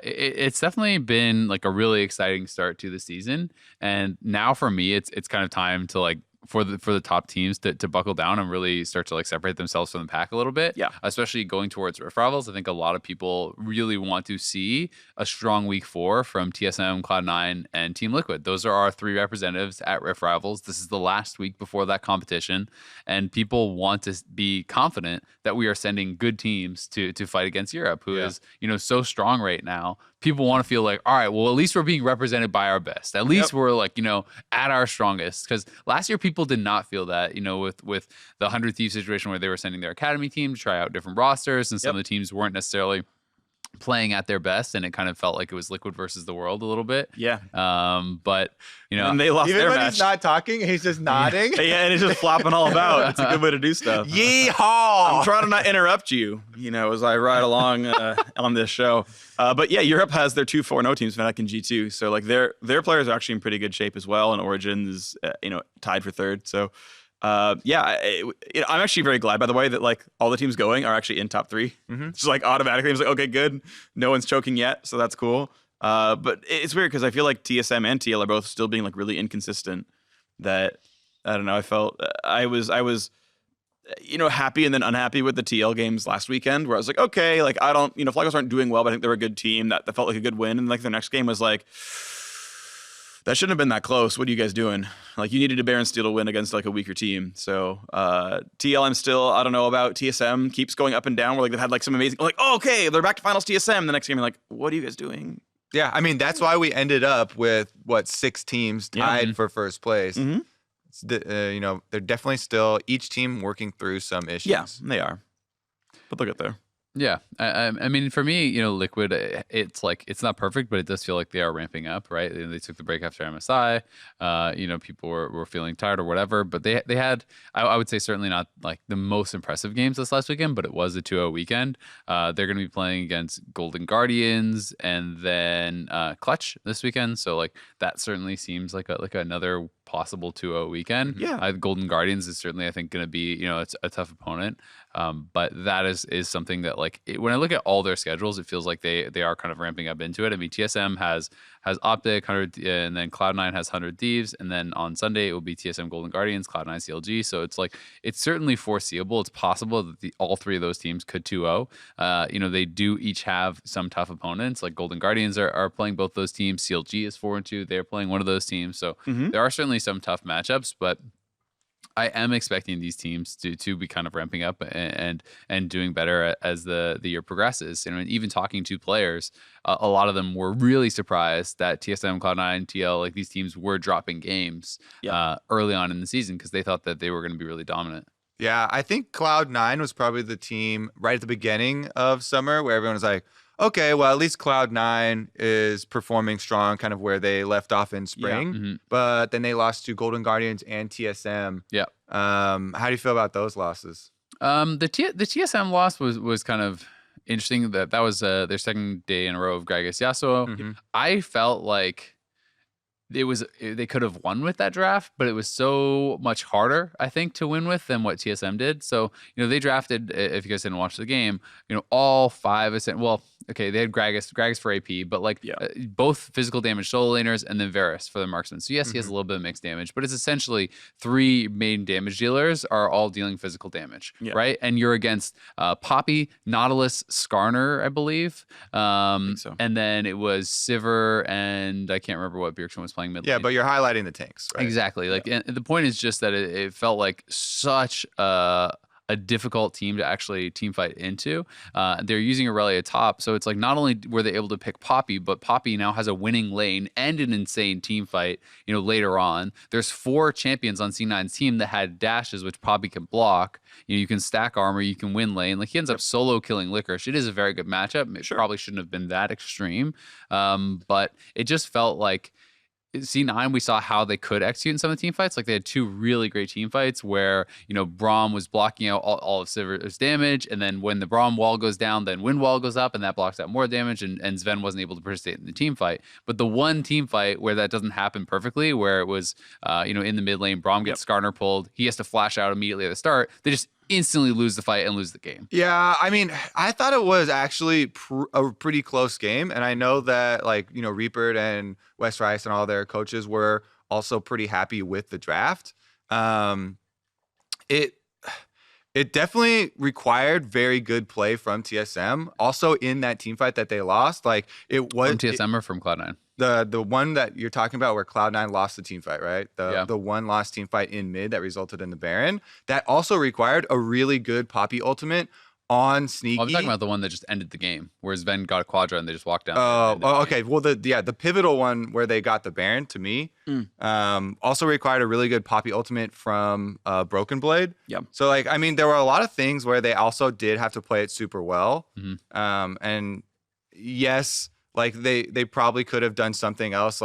it's definitely been like a really exciting start to the season. And now for me, it's kind of time to like for the top teams to buckle down and really start to like separate themselves from the pack a little bit. Yeah. Especially going towards Rift Rivals. I think a lot of people really want to see a strong week 4 from TSM, Cloud9, and Team Liquid. Those are our 3 representatives at Rift Rivals. This is the last week before that competition, and people want to be confident that we are sending good teams to fight against Europe, who is, you know, so strong right now. People want to feel like, all right, well, at least we're being represented by our best. At least we're like, you know, at our strongest. Because last year people did not feel that, you know, with the 100 Thieves situation where they were sending their academy team to try out different rosters and some of the teams weren't necessarily playing at their best, and it kind of felt like it was Liquid versus the world a little bit. Yeah. But, you know. And they lost Even their when match. he's not talking, he's just nodding. Yeah, and he's just flopping all about. It's a good way to do stuff. Yee-haw! I'm trying to not interrupt you, you know, as I ride along on this show. But yeah, Europe has their 2 4-0 teams, Fnatic and G2. So like their players are actually in pretty good shape as well. And Origin is, you know, tied for 3rd. So I'm actually very glad, by the way, that like all the teams going are actually in top 3. Just like automatically, I was like, okay, good. No one's choking yet, so that's cool. But it's weird because I feel like TSM and TL are both still being like really inconsistent. That I don't know. I felt I was happy and then unhappy with the TL games last weekend, where I was like, okay, like I don't, FlyQuest aren't doing well, but I think they're a good team. That felt like a good win. And like the next game was like, that shouldn't have been that close. What are you guys doing? Like you needed a Baron Steel to win against like a weaker team. So TL, I'm still, I don't know about TSM, keeps going up and down. Where like they've had like some amazing, like, oh, okay, they're back to finals TSM. The next game, you're like, what are you guys doing? Yeah, I mean, that's why we ended up with, 6 teams tied for first place. They're definitely still, each team working through some issues. Yeah, they are. But they'll get there. Yeah, I mean, for me, Liquid, it's like it's not perfect, but it does feel like they are ramping up, right? They took the break after MSI. People were feeling tired or whatever, but they had, I would say, certainly not like the most impressive games this last weekend, but it was a 2-0 weekend. They're going to be playing against Golden Guardians and then Clutch this weekend, so like that certainly seems like another possible 2-0 weekend. Yeah, Golden Guardians is certainly, I think, going to be it's a tough opponent. But that is something that when I look at all their schedules, it feels like they are kind of ramping up into it. I mean, TSM has Optic 100, and then Cloud9 has 100 Thieves, and then on Sunday it will be TSM Golden Guardians, Cloud9 CLG. So it's certainly foreseeable. It's possible that all 3 of those teams could 2-0. They do each have some tough opponents. Like Golden Guardians are playing both those teams. CLG is 4-2. They're playing one of those teams. So there are certainly some tough matchups, but I am expecting these teams to be kind of ramping up and doing better as the year progresses. And even talking to players, a lot of them were really surprised that TSM, Cloud9, TL, like these teams were dropping games early on in the season because they thought that they were going to be really dominant. Yeah, I think Cloud9 was probably the team right at the beginning of summer where everyone was like, okay, well, at least Cloud9 is performing strong, kind of where they left off in spring. Yeah. But then they lost to Golden Guardians and TSM. Yeah. How do you feel about those losses? The TSM loss was kind of interesting. That was their second day in a row of Gragas Yasuo. I felt like they could have won with that draft, but it was so much harder, I think, to win with than what TSM did. So, they drafted, if you guys didn't watch the game, all 5, they had Gragas for AP, but both physical damage solo laners and then Varus for the marksman. So yes, he has a little bit of mixed damage, but it's essentially 3 main damage dealers are all dealing physical damage, right? And you're against Poppy, Nautilus, Skarner, I believe. So. And then it was Sivir, and I can't remember what Bjergsen was playing mid lane. Yeah, but you're highlighting the tanks, right? Exactly. And the point is just that it felt like such a difficult team to actually team fight into. They're using Aurelia top, so it's like not only were they able to pick Poppy, but Poppy now has a winning lane and an insane team fight. Later on, there's 4 champions on C9's team that had dashes, which Poppy can block. You can stack armor, you can win lane. Like he ends up solo killing Licorice. It is a very good matchup. It probably shouldn't have been that extreme, but it just felt like C9, we saw how they could execute in some of the team fights. Like they had 2 really great team fights where, Braum was blocking out all of Sivir's damage. And then when the Braum wall goes down, then Wind wall goes up and that blocks out more damage. And Sven wasn't able to participate in the team fight. But the one team fight where that doesn't happen perfectly, where it was, in the mid lane, Braum gets Skarner pulled. He has to flash out immediately at the start. They just instantly lose the fight and lose the game. Yeah, I mean, I thought it was actually a pretty close game, and I know that Reaper and West Rice and all their coaches were also pretty happy with the draft. It definitely required very good play from TSM. Also in that team fight that they lost, it was from TSM or from Cloud9. The one that you're talking about where Cloud9 lost the team fight, right? The one lost team fight in mid that resulted in the Baron. That also required a really good Poppy ultimate on Sneaky. I'm talking about the one that just ended the game, where Sven got a Quadra and they just walked down. Okay. Well, the pivotal one where they got the Baron, to me, also required a really good Poppy ultimate from Broken Blade. Yeah. So, there were a lot of things where they also did have to play it super well. And yes, they probably could have done something else.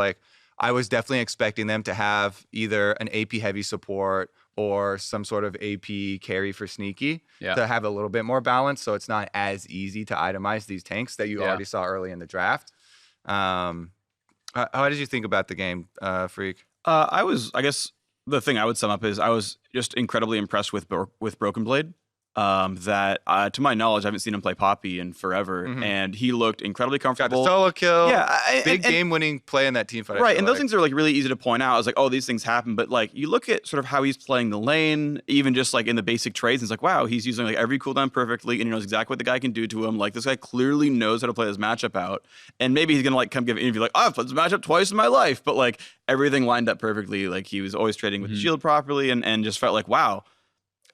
I was definitely expecting them to have either an AP heavy support or some sort of AP carry for Sneaky to have a little bit more balance, so it's not as easy to itemize these tanks that you already saw early in the draft. How did you think about the game, Phreak? I guess the thing I would sum up is I was just incredibly impressed with Broken Blade. that, to my knowledge, I haven't seen him play Poppy in forever, and he looked incredibly Got the comfortable. solo kill. Yeah, big game-winning play in that team fight. Right, and those things are like really easy to point out. I was like, oh, these things happen, but like you look at sort of how he's playing the lane, even just like in the basic trades, and it's like, wow, he's using like every cooldown perfectly, and he knows exactly what the guy can do to him. Like this guy clearly knows how to play this matchup out, and maybe he's gonna like come give an interview like, oh, I've played this matchup twice in my life, but like everything lined up perfectly. Like he was always trading with the shield properly, and just felt like, wow.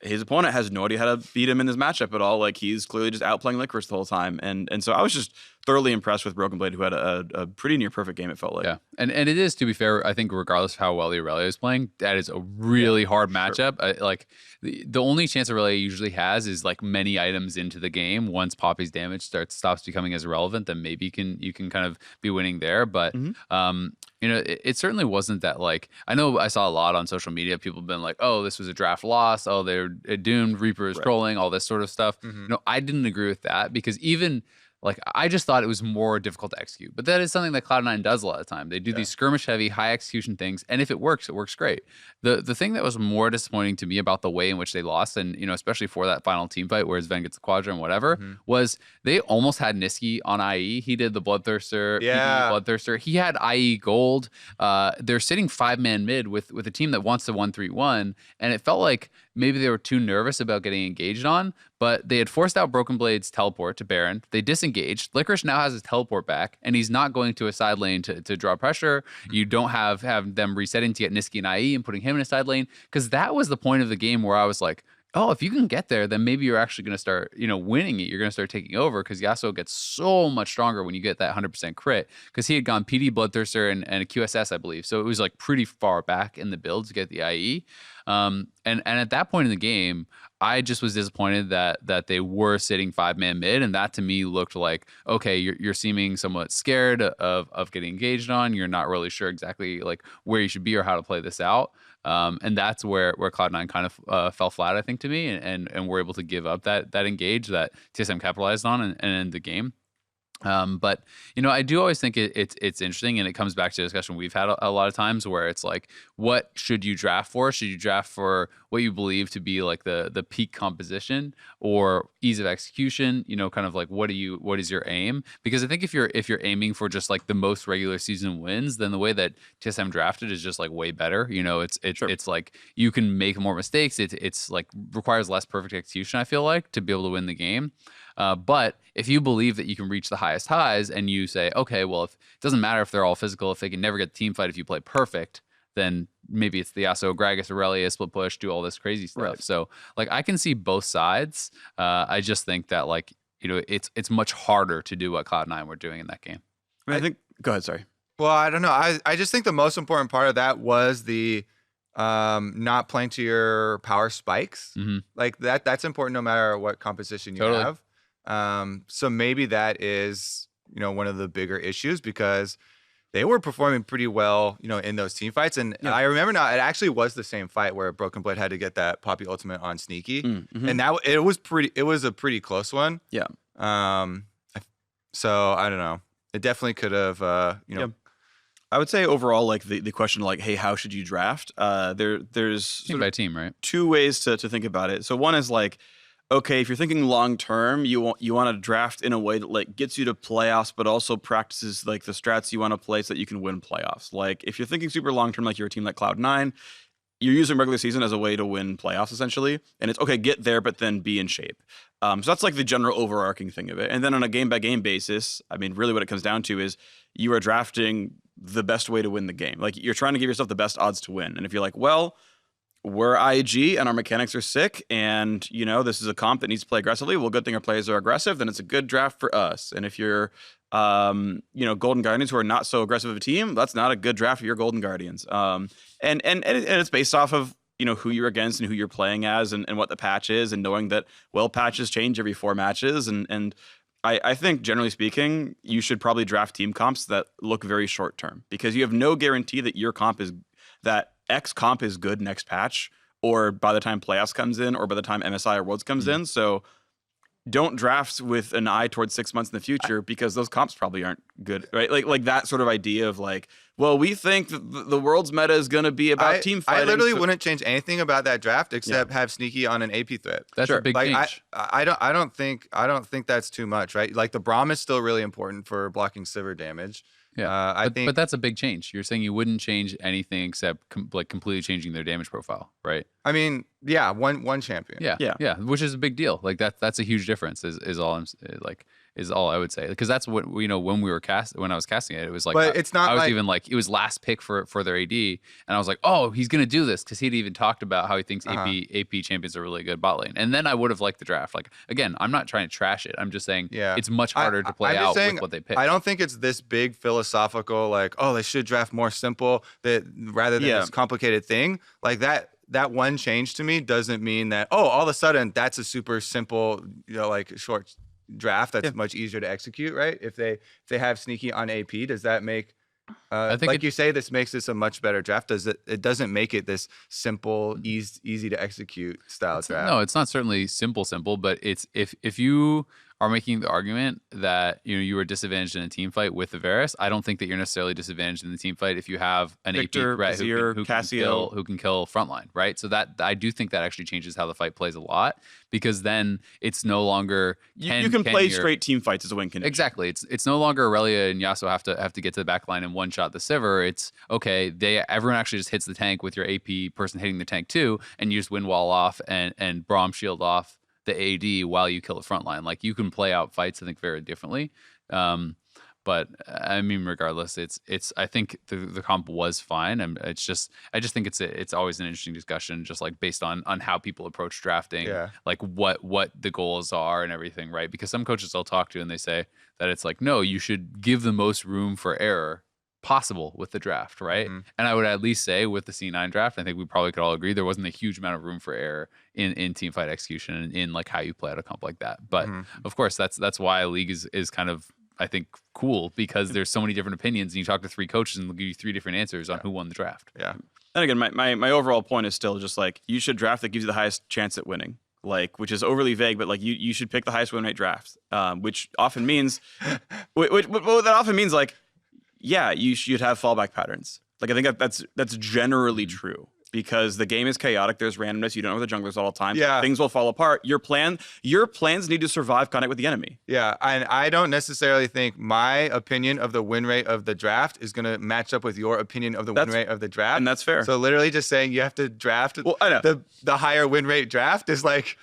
His opponent has no idea how to beat him in this matchup at all. Like he's clearly just outplaying Licorice the whole time, and so I was just thoroughly impressed with Broken Blade, who had a pretty near perfect game. It felt like, yeah, and it is, to be fair, I think regardless of how well the Aurelia is playing, that is a really hard matchup. Like the only chance Aurelia usually has is like many items into the game. Once Poppy's damage stops becoming as irrelevant, then maybe you can kind of be winning there. But you know, it certainly wasn't that. Like I know I saw a lot on social media, people have been like, oh, this was a draft loss, oh, they're doomed, Reaper is trolling, all this sort of stuff. You know, I didn't agree with that, because even like I just thought it was more difficult to execute. But that is something that Cloud9 does a lot of the time. They do these skirmish heavy, high execution things, and if it works great. The thing that was more disappointing to me about the way in which they lost, and you know, especially for that final team fight where Sven gets the quadra and whatever, was they almost had Niski on IE. He did the Bloodthirster, Bloodthirster. He had IE gold. They're sitting 5-man mid with a team that wants to 1-3-1, and it felt like maybe they were too nervous about getting engaged on, but they had forced out Broken Blade's teleport to Baron. They disengaged. Licorice now has his teleport back, and he's not going to a side lane to draw pressure. You don't have them resetting to get Niski and IE and putting him in a side lane, because that was the point of the game where I was like, oh, if you can get there, then maybe you're actually going to start, you know, winning it. You're going to start taking over, because Yasuo gets so much stronger when you get that 100% crit, because he had gone PD, Bloodthirster, and a QSS, I believe. So it was like pretty far back in the build to get the IE. And at that point in the game, I just was disappointed that they were sitting 5-man mid, and that to me looked like, okay, you're seeming somewhat scared of getting engaged on. You're not really sure exactly like where you should be or how to play this out. And that's where Cloud9 kind of fell flat, I think, to me, and were able to give up that engage that TSM capitalized on and end the game. But you know, I do always think it's interesting, and it comes back to a discussion we've had a lot of times where it's like, what should you draft for? Should you draft for what you believe to be like the peak composition or ease of execution? You know, kind of like what is your aim? Because I think if you're aiming for just like the most regular season wins, then the way that TSM drafted is just like way better. You know, it's like you can make more mistakes. It's like requires less perfect execution, I feel like, to be able to win the game. But if you believe that you can reach the highest highs and you say, okay, well, if it doesn't matter if they're all physical, if they can never get the team fight, if you play perfect, then maybe it's the Yasuo, Gragas, Aurelia, split push, do all this crazy stuff. Right. So like I can see both sides. I just think that like, you know, it's much harder to do what Cloud9 were doing in that game. I think. Go ahead. Sorry. Well, I don't know. I just think the most important part of that was the not playing to your power spikes. Like that's important no matter what composition you have. So maybe that is, you know, one of the bigger issues, because they were performing pretty well, you know, in those team fights. And I remember now, it actually was the same fight where Broken Blade had to get that Poppy ultimate on Sneaky, and that it was a pretty close one. Yeah. So I don't know. It definitely could have, you know. I would say overall, like the question, like, hey, how should you draft? There's Team by team, right? Two ways to think about it. So one is like, okay, if you're thinking long term, you want to draft in a way that like gets you to playoffs, but also practices like the strats you want to play so that you can win playoffs. Like if you're thinking super long term, like you're a team like Cloud9, you're using regular season as a way to win playoffs essentially, and it's okay, get there, but then be in shape. So that's like the general overarching thing of it. And then on a game by game basis, I mean, really what it comes down to is you are drafting the best way to win the game. Like you're trying to give yourself the best odds to win. And if you're like, well, we're IG and our mechanics are sick, and you know this is a comp that needs to play aggressively, well, good thing our players are aggressive, then it's a good draft for us. And if you're you know, Golden Guardians who are not so aggressive of a team, that's not a good draft for your Golden Guardians. And it's based off of, you know, who you're against and who you're playing as, and what the patch is, and knowing that, well, patches change every 4 matches, and I think generally speaking, you should probably draft team comps that look very short term, because you have no guarantee that your comp is that X comp is good next patch, or by the time playoffs comes in, or by the time MSI or Worlds comes in. So don't draft with an eye towards 6 months in the future because those comps probably aren't good, right? Like that sort of idea of like, well, we think the world's meta is going to be about team fighting. I literally wouldn't change anything about that draft except have Sneaky on an AP threat. That's a big change. I don't think that's too much, right? Like the Braum is still really important for blocking Sivir damage. Yeah, but that's a big change. You're saying you wouldn't change anything except completely changing their damage profile, right? I mean, yeah, one champion. Yeah, which is a big deal. Like that's a huge difference. Is all I would say, because that's what when I was casting it, it was like, but it's not. I was even like, it was last pick for their AD, and I was like, oh, he's gonna do this because he'd even talked about how he thinks AP champions are really good bot lane, and then I would have liked the draft. Like again, I'm not trying to trash it. I'm just saying, it's much harder to play out with what they pick. I don't think it's this big philosophical like, oh, they should draft more simple rather than this complicated thing like that. That one change to me doesn't mean that all of a sudden that's a super simple like short draft that's much easier to execute, right? If they have Sneaky on AP, does that make I think like you say, this makes this a much better draft? It doesn't make it this simple, easy to execute style draft? No, it's not certainly simple, but it's if you are making the argument that you are disadvantaged in a team fight with the Varus, I don't think that you're necessarily disadvantaged in the team fight if you have an Victor, AP threat who can kill frontline, right? So that I do think that actually changes how the fight plays a lot, because then it's no longer you can play straight team fights as a win condition. Exactly. It's no longer Aurelia and Yasuo have to get to the back line and one shot the Sivir. It's okay, everyone actually just hits the tank with your AP person hitting the tank too, and you just win wall off and Braum shield off the AD while you kill the front line. Like, you can play out fights, I think, very differently. But I mean, regardless, I think the comp was fine. I just think it's always an interesting discussion, just like based on how people approach drafting, like what the goals are and everything, right? Because some coaches I'll talk to and they say that it's like, no, you should give the most room for error possible with the draft, right? Mm-hmm. And I would at least say with the C9 draft, I think we probably could all agree there wasn't a huge amount of room for error in team fight execution and in like how you play out a comp like that. But of course, that's why a league is kind of, I think, cool, because there's so many different opinions and you talk to 3 coaches and they'll give you 3 different answers on who won the draft. Yeah. And again, my overall point is still just like, you should draft that gives you the highest chance at winning. Like, which is overly vague, but like you should pick the highest win rate draft, which often means, what that often means, like, yeah, you should have fallback patterns. Like, I think that's generally true, because the game is chaotic. There's randomness. You don't know where the junglers all the time. Yeah. Things will fall apart. Your plans need to survive contact with the enemy. Yeah, and I don't necessarily think my opinion of the win rate of the draft is going to match up with your opinion of the win rate of the draft. And that's fair. So literally just saying you have to draft the higher win rate draft is like...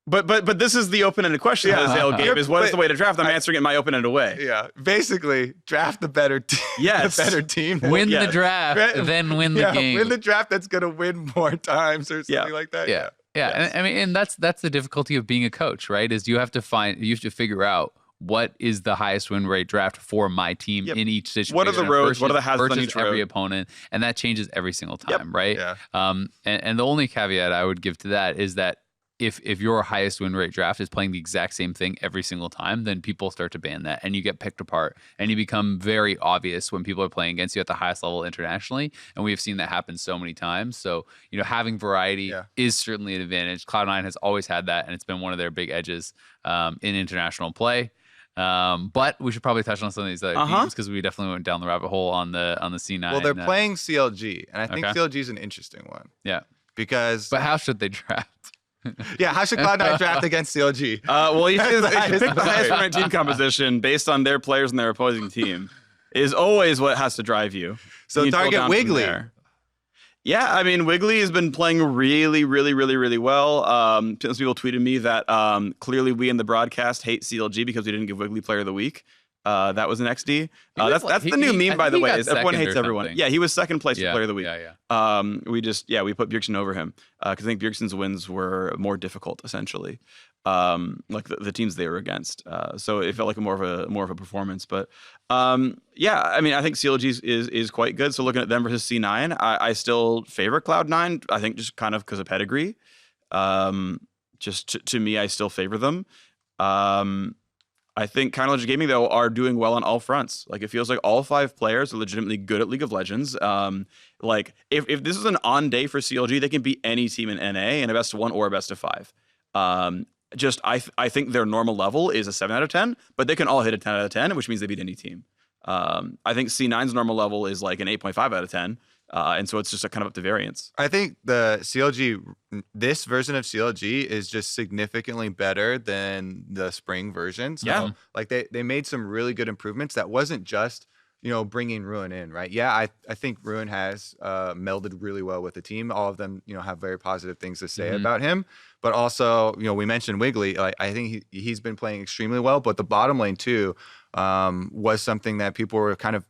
But this is the open-ended question that Zale gave, is what is the way to draft? I'm answering it in my open-ended way. Yeah, basically, draft the better team. Yes. The better team. Win the draft, then win the game. Win the draft that's going to win more times or something like that. Yeah. Yes. And I mean, and that's the difficulty of being a coach, right? Is you have to figure out what is the highest win rate draft for my team in each situation. What are the roads? What are the hazards on each road? Every opponent, and that changes every single time, right? Yeah. And the only caveat I would give to that is that if your highest win rate draft is playing the exact same thing every single time, then people start to ban that and you get picked apart and you become very obvious when people are playing against you at the highest level internationally. And we've seen that happen so many times. So, having variety is certainly an advantage. Cloud9 has always had that, and it's been one of their big edges in international play. But we should probably touch on some of these other teams, because we definitely went down the rabbit hole on the C9. Well, they're playing CLG, and I think CLG is an interesting one. Yeah. But how should they draft? Yeah, how should Cloud9 draft against CLG? Well, you should pick the highest ranked team composition based on their players and their opposing team is always what has to drive you. So target Wiggly. Yeah, I mean, Wiggly has been playing really, really, really, really well. Some people tweeted me that clearly we in the broadcast hate CLG because we didn't give Wiggly Player of the Week. That was an XD. That's the new meme, by the way. Is everyone hates everyone. Yeah, he was second place for Player of the Week. We put Bjergsen over him because I think Bjergsen's wins were more difficult, essentially, like the teams they were against. So it felt like more of a performance. But I mean, I think CLG is quite good. So looking at them versus C9, I still favor Cloud9. I think just kind of because of pedigree. Just to me, I still favor them. I think Kind of Legend Gaming, though, are doing well on all fronts. Like, it feels like all 5 players are legitimately good at League of Legends. Like, if this is an on day for CLG, they can beat any team in NA in a best of 1 or a best of 5. I think their normal level is a 7 out of 10, but they can all hit a 10 out of 10, which means they beat any team. I think C9's normal level is like an 8.5 out of 10. And so it's just a kind of up to variance. I think the CLG, this version of CLG is just significantly better than the spring version. So like they made some really good improvements. That wasn't just, bringing Ruin in, right? Yeah, I think Ruin has melded really well with the team. All of them, have very positive things to say about him. But also, we mentioned Wiggly. Like I think he's been playing extremely well. But the bottom lane too was something that people were kind of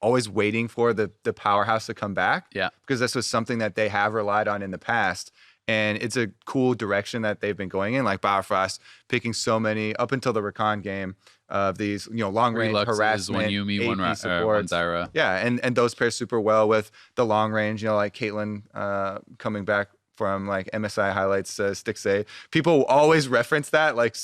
always waiting for the powerhouse to come back. Yeah, because this was something that they have relied on in the past. And it's a cool direction that they've been going in, like Bifrost picking so many up until the Rakan game of these, long range harassment, one Yuumi, one Zyra. Yeah, and those pair super well with the long range, like Caitlyn coming back from like MSI highlights, Stixay. People always reference that, like,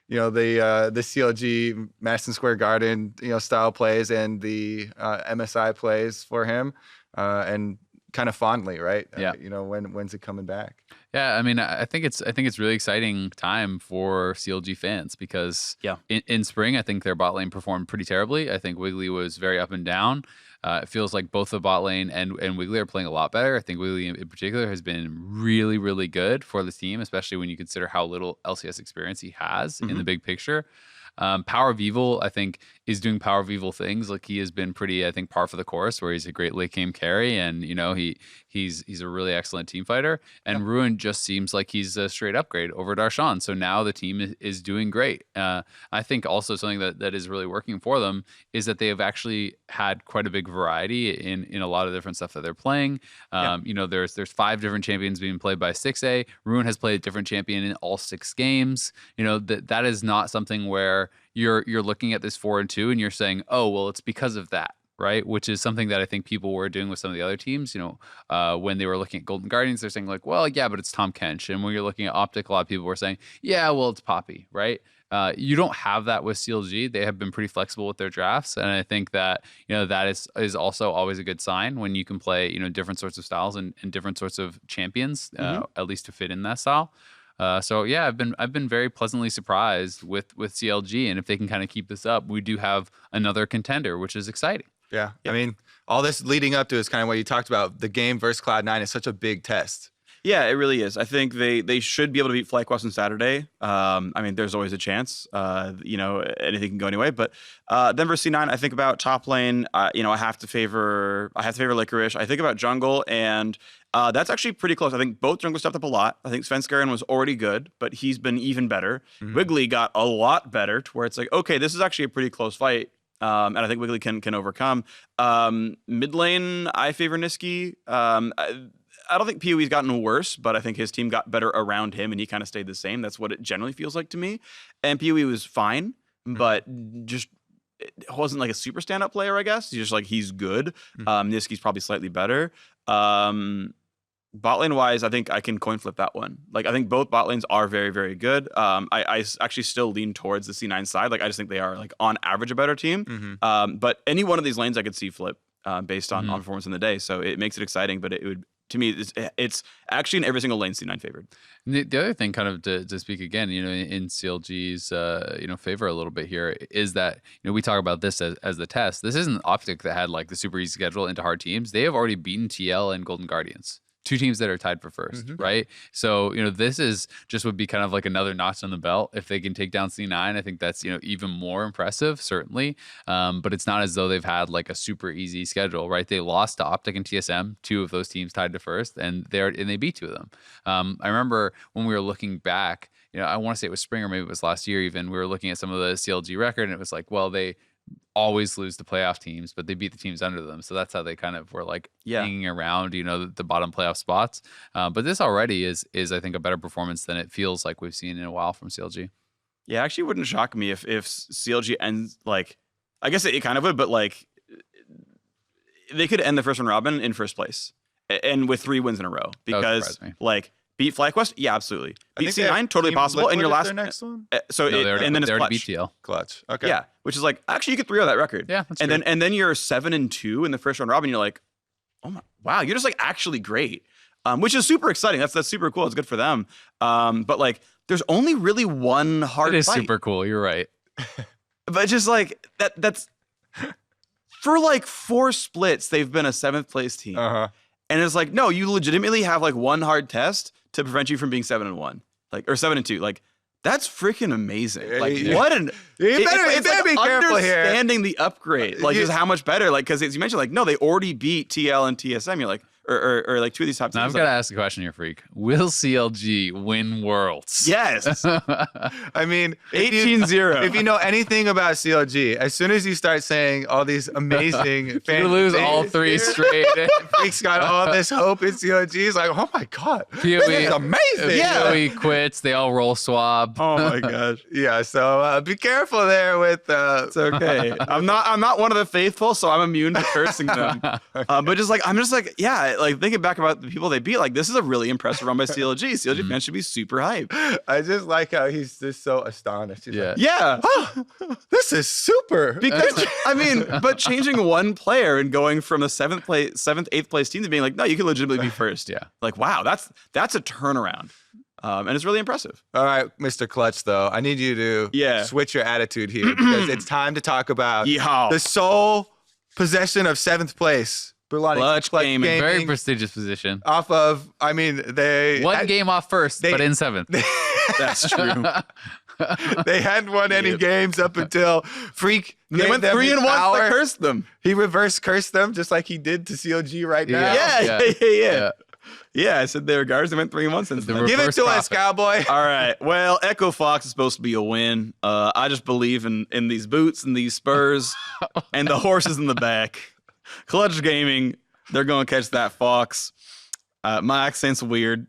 the CLG Madison Square Garden, style plays and the MSI plays for him, and kind of fondly, right? Yeah. When's it coming back? Yeah, I mean, I think it's really exciting time for CLG fans because in spring, I think their bot lane performed pretty terribly. I think Wiggly was very up and down. It feels like both the bot lane and Wiggly are playing a lot better. I think Wiggly in particular has been really, really good for the team, especially when you consider how little LCS experience he has in the big picture. Power of Evil, I think, is doing Power of Evil things. Like he has been pretty, I think, par for the course, where he's a great late game carry, and he's a really excellent team fighter. And Ruin just seems like he's a straight upgrade over Darshan. So now the team is doing great. I think also something that is really working for them is that they have actually had quite a big variety in a lot of different stuff that they're playing. There's 5 different champions being played by 6A. Ruin has played a different champion in all 6 games. That is not something where you're looking at this 4-2 and you're saying, oh, well, it's because of that, right? Which is something that I think people were doing with some of the other teams. When they were looking at Golden Guardians, they're saying like, well, yeah, but it's Tahm Kench. And when you're looking at Optic, a lot of people were saying, yeah, well, it's Poppy, right? You don't have that with CLG. They have been pretty flexible with their drafts, and I think that that is also always a good sign when you can play different sorts of styles and different sorts of champions, at least to fit in that style. So yeah, I've been very pleasantly surprised with CLG, and if they can kind of keep this up, we do have another contender, which is exciting. Yeah, I mean, all this leading up to is kind of what you talked about. The game versus Cloud9 is such a big test. Yeah, it really is. I think they should be able to beat FlyQuest on Saturday. I mean, there's always a chance. Anything can go anyway. But then versus C9, I think about top lane. I have to favor Licorice. I think about jungle, and that's actually pretty close. I think both jungle stepped up a lot. I think Svenskeren was already good, but he's been even better. Wiggly got a lot better to where it's like, okay, this is actually a pretty close fight. And I think Wiggly can overcome. Mid lane, I favor Niski. I don't think PoE's gotten worse, but I think his team got better around him, and he kind of stayed the same. That's what it generally feels like to me. And PoE was fine, but just it wasn't like a super stand-up player, I guess. He's good. Niski's probably slightly better. Bot lane-wise, I think I can coin flip that one. Like, I think both bot lanes are very, very good. I actually still lean towards the C9 side. Like, I just think they are, like, on average, a better team. But any one of these lanes I could see flip based on performance in the day. So it makes it exciting, but it would... To me, it's actually in every single lane C9 favored. The other thing, kind of to speak again, in CLG's favor a little bit here, is that we talk about this as the test. This isn't Optic that had like the super easy schedule into hard teams. They have already beaten TL and Golden Guardians, 2 teams that are tied for first, right? So this is just would be kind of like another notch on the belt if they can take down C9. I think that's even more impressive, certainly. But it's not as though they've had like a super easy schedule, right? They lost to Optic and TSM, 2 of those teams tied to first, and they beat 2 of them. I remember when we were looking back, I want to say it was spring or maybe it was last year even. We were looking at some of the CLG record, and it was like, well, they always lose the playoff teams, but they beat the teams under them. So that's how they kind of were like hanging around, the bottom playoff spots. But this already is I think a better performance than it feels like we've seen in a while from CLG. Yeah, actually wouldn't shock me if CLG ends like, I guess it kind of would, but like they could end the first round robin in first place and with 3 wins in a row because like beat FlyQuest, yeah, absolutely. Beat C9, totally possible. And your last their next one. And then it's already clutch. beat TL. Clutch. Okay. Yeah, which is like actually you could 3-0 that record. Yeah, that's and true. then you're 7-2 in the first round robin. You're like, oh my, wow, you're just like actually great, which is super exciting. That's super cool. It's good for them. But like there's only really one hard It is fight. super cool. You're right. But just like that's for like 4 splits, they've been a 7th place team. Uh-huh. And it's like, no, you legitimately have like one hard test to prevent you from being 7-1. Like, or 7-2. Like, that's freaking amazing. Like, what an You better it's like be careful here. understanding the upgrade. Like, just how much better. Like, because as you mentioned, like, no, they already beat TL and TSM. You're like, or like 2 of these top teams. Now I've got to ask a question here, Phreak. Will CLG win Worlds? Yes. I mean, 18-0. If you know anything about CLG, as soon as you start saying all these amazing You lose all 3 straight. Freak's got all this hope in CLG. He's like, oh my God, this is amazing. PoE quits. They all roll swab. Oh my gosh. Yeah, so be careful there with. It's okay. I'm not one of the faithful, so I'm immune to cursing them. But just like yeah, like thinking back about the people they beat, like this is a really impressive run by CLG. CLG fans should be super hyped. I just like how he's just so astonished. He's like, Yeah. oh, this is super. Because I mean, but changing one player and going from a 7th, 8th place team to being like, no, you can legitimately be first. Yeah. Like, wow, that's a turnaround. And it's really impressive. All right, Mr. Clutch, though, I need you to switch your attitude here because it's time to talk about Yee-haw. the sole possession of 7th place. Clutch Gaming. Very prestigious position. Off of, I mean, they One game off first, but in 7th. That's true. They hadn't won any games up until Phreak. They went 3 and 1 to curse them. He reverse cursed them just like he did to COG right now. Yeah, I said they were guards. They went 3 and 1 since then. Give it to us, cowboy. All right. Well, Echo Fox is supposed to be a win. I just believe in these boots and these spurs and the horses in the back. Clutch Gaming, they're going to catch that Fox. My accent's weird.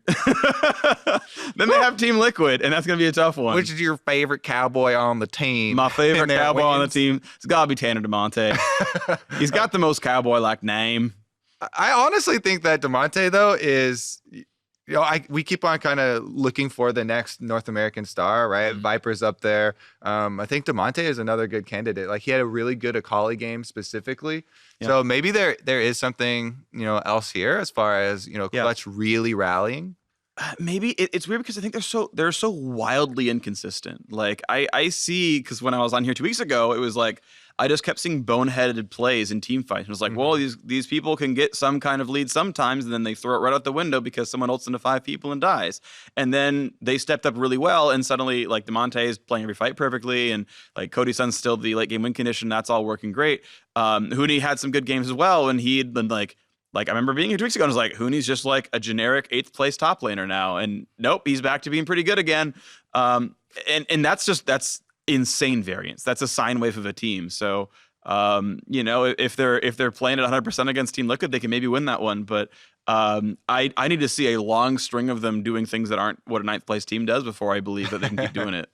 Then they have Team Liquid, and that's going to be a tough one. Which is your favorite cowboy on the team? My favorite cowboy on the team? It's got to be Tanner DeMonte. He's got the most cowboy-like name. I honestly think that DeMonte, though, is... You know, we keep on kind of looking for the next North American star, right? Mm-hmm. Viper's up there. I think DeMonte is another good candidate. Like, he had a really good Akali game specifically. Yeah. So maybe there is something, else here as far as, Clutch really rallying. Maybe it's weird because I think they're so wildly inconsistent. Like, I see, because when I was on here 2 weeks ago, it was like, I just kept seeing boneheaded plays in team fights. It was like, well, these people can get some kind of lead sometimes, and then they throw it right out the window because someone ults into 5 people and dies. And then they stepped up really well, and suddenly, like, DeMonte is playing every fight perfectly, and like Cody Sun's still the late game win condition. That's all working great. Huni had some good games as well, and he'd been like I remember being here 2 weeks ago, and I was like, Huni's just like a generic 8th place top laner now, and nope, he's back to being pretty good again. And that's insane variance. That's a sine wave of a team. So, if they're playing at 100% against Team Liquid, they can maybe win that one. But I need to see a long string of them doing things that aren't what a 9th place team does before I believe that they can keep doing it.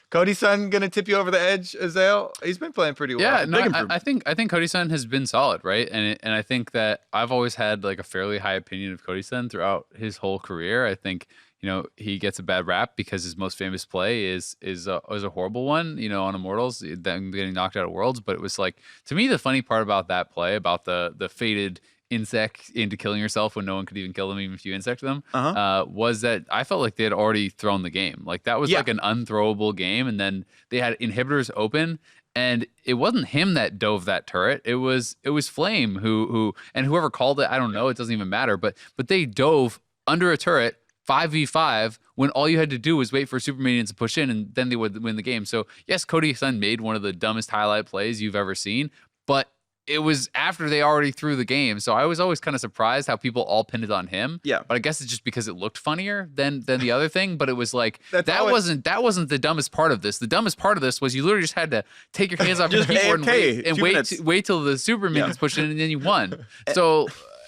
Cody Sun gonna tip you over the edge, Azale? He's been playing pretty well. Yeah, no, I think Cody Sun has been solid, right? And I think that I've always had like a fairly high opinion of Cody Sun throughout his whole career. I think he gets a bad rap because his most famous play is a horrible one, on Immortals, them getting knocked out of Worlds. But it was like, to me, the funny part about that play, about the fated insect into killing yourself when no one could even kill them, even if you insect them, was that I felt like they had already thrown the game. Like, that was like an unthrowable game, and then they had inhibitors open. And it wasn't him that dove that turret. It was Flame who and whoever called it, I don't know, it doesn't even matter. But they dove under a turret 5v5 when all you had to do was wait for Super Minions to push in, and then they would win the game. So yes, Cody Sun made one of the dumbest highlight plays you've ever seen, but it was after they already threw the game. So I was always kind of surprised how people all pinned it on him. Yeah. But I guess it's just because it looked funnier than the other thing. But it was like, that wasn't the dumbest part of this. The dumbest part of this was you literally just had to take your hands off your keyboard and wait till the Super Minions pushed in, and then you won. So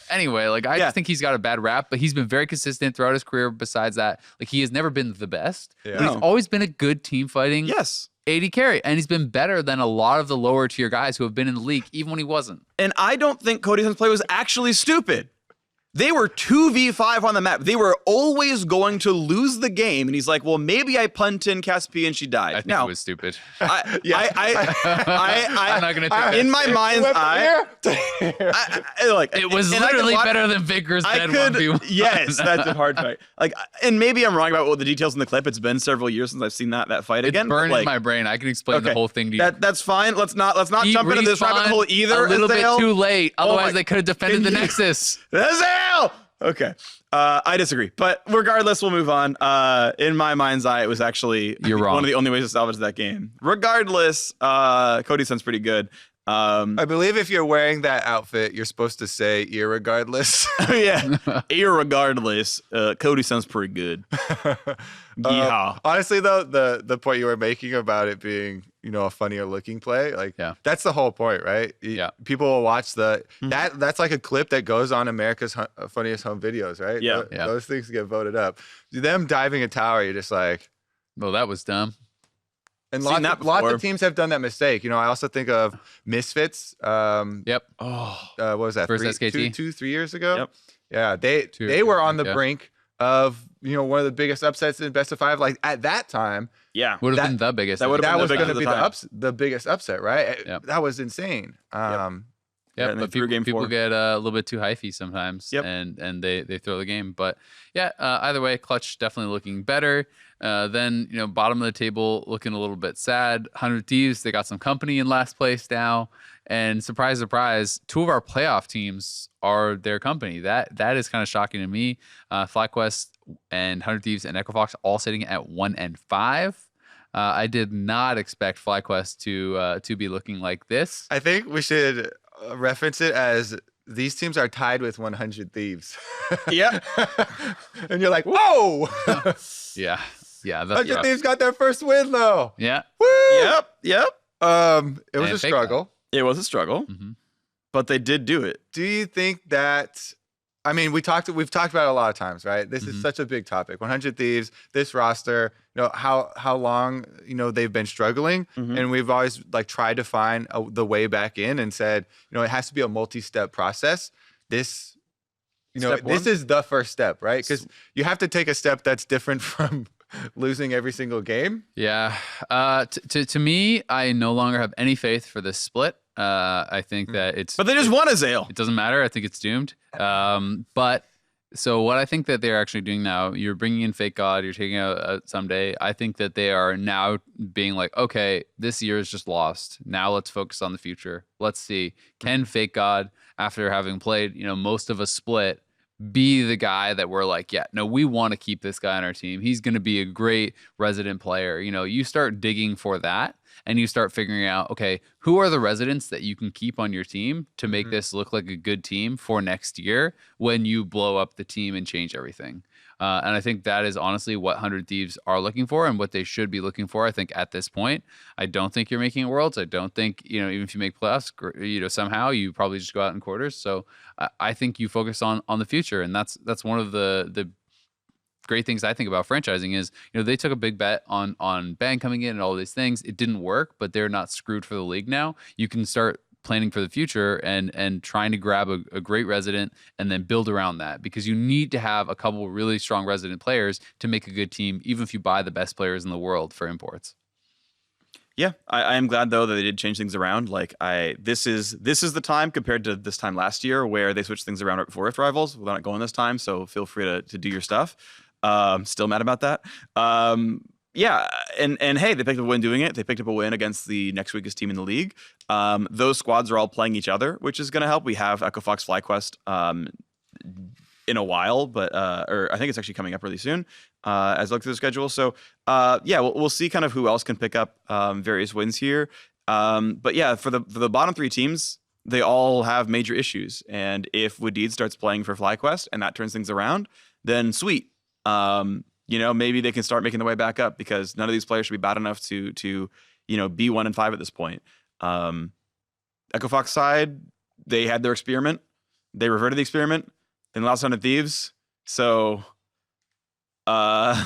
anyway, like, I just think he's got a bad rap, but he's been very consistent throughout his career. Besides that, like, he has never been the best. Yeah. But he's always been a good team fighting. Yes. AD carry, and he's been better than a lot of the lower tier guys who have been in the league, even when he wasn't. And I don't think Cody Sun's play was actually stupid. They were 2v5 on the map. They were always going to lose the game. And he's like, well, maybe I punt in Caspi and she died. I think it was stupid. I'm not going to take in my mind's eye, it was literally better than Vickers dead 1v1. Yes, that's a hard fight. Like, and maybe I'm wrong about all the details in the clip. It's been several years since I've seen that fight again. It's burned in my brain. I can explain the whole thing to you. That's fine. Let's not jump into this rabbit hole either. A little bit too late. Otherwise, they could have defended the Nexus. Okay. I disagree. But regardless, we'll move on. In my mind's eye, it was actually one of the only ways to salvage that game. Regardless, Cody sounds pretty good. I believe if you're wearing that outfit, you're supposed to say irregardless. Yeah. Irregardless, Cody sounds pretty good. Yee-haw. Honestly, though, the point you were making about it being, a funnier looking play, like that's the whole point, right? People will watch that's like a clip that goes on America's Funniest Home Videos, right? Yeah. Those things get voted up. Them diving a tower, you're just like, well, that was dumb. And lots of teams have done that mistake. I also think of Misfits. Yep. What was that? First SKT? 3 years ago. Yep. Yeah, they were on the brink of one of the biggest upsets in best of 5. Like at that time. Yeah. Would have been the biggest. That was going to be the biggest upset, right? Yep. That was insane. Yeah, but people get a little bit too hyphy sometimes, yep. and they throw the game. But yeah, either way, Clutch definitely looking better. Then bottom of the table looking a little bit sad. 100 Thieves, they got some company in last place now, and surprise, surprise, 2 of our playoff teams are their company. That is kind of shocking to me. FlyQuest and 100 Thieves and EchoFox all sitting at 1 and 5. I did not expect FlyQuest to be looking like this. I think we should reference it as these teams are tied with 100 Thieves. Yeah. And you're like, whoa. Yeah. 100 Thieves got their first win though. Yeah. Woo! Yep. It was a struggle. It was a struggle. Mm-hmm. But they did do it. Do you think that we've talked about it a lot of times, right? This is such a big topic. 100 Thieves, this roster, how long, they've been struggling. And we've always tried to find the way back in and said, it has to be a multi-step process. This is the first step, right? Because you have to take a step that's different from losing every single game. Yeah. To me, I no longer have any faith for this split. I think that But they just won a Zale. It doesn't matter. I think it's doomed. But so what I think that they're actually doing now, you're bringing in Fake God, you're taking out Someday. I think that they are now being like, okay, this year is just lost. Now let's focus on the future. Let's see, can Fake God, after having played, most of a split, be the guy that we're like, yeah, no, we want to keep this guy on our team. He's going to be a great resident player. You start digging for that and you start figuring out, okay, who are the residents that you can keep on your team to make this look like a good team for next year when you blow up the team and change everything. And I think that is honestly what 100 Thieves are looking for and what they should be looking for. I think at this point, I don't think you're making Worlds. I don't think, even if you make playoffs, somehow you probably just go out in quarters. So I think you focus on the future. And that's one of the great things I think about franchising is, they took a big bet on Bang coming in and all these things. It didn't work, but they're not screwed for the league now. You can start planning for the future and trying to grab a great resident and then build around that, because you need to have a couple really strong resident players to make a good team, even if you buy the best players in the world for imports. Yeah, I am glad though that they did change things around. This is the time compared to this time last year where they switched things around right before Rift Rivals. We're not going this time, so feel free to do your stuff. Still mad about that. Yeah, and hey, they picked up a win doing it. They picked up a win against the next weakest team in the league. Those squads are all playing each other, which is going to help. We have EchoFox FlyQuest in a while, but or I think it's actually coming up really soon as I look through the schedule. So yeah, we'll see kind of who else can pick up various wins here. But yeah, for the bottom 3 teams, they all have major issues. And if Wadid starts playing for FlyQuest and that turns things around, then sweet. Maybe they can start making their way back up, because none of these players should be bad enough to be 1 and 5 at this point. EchoFox side, they had their experiment. They reverted the experiment. Then lost 100 Thieves. So, not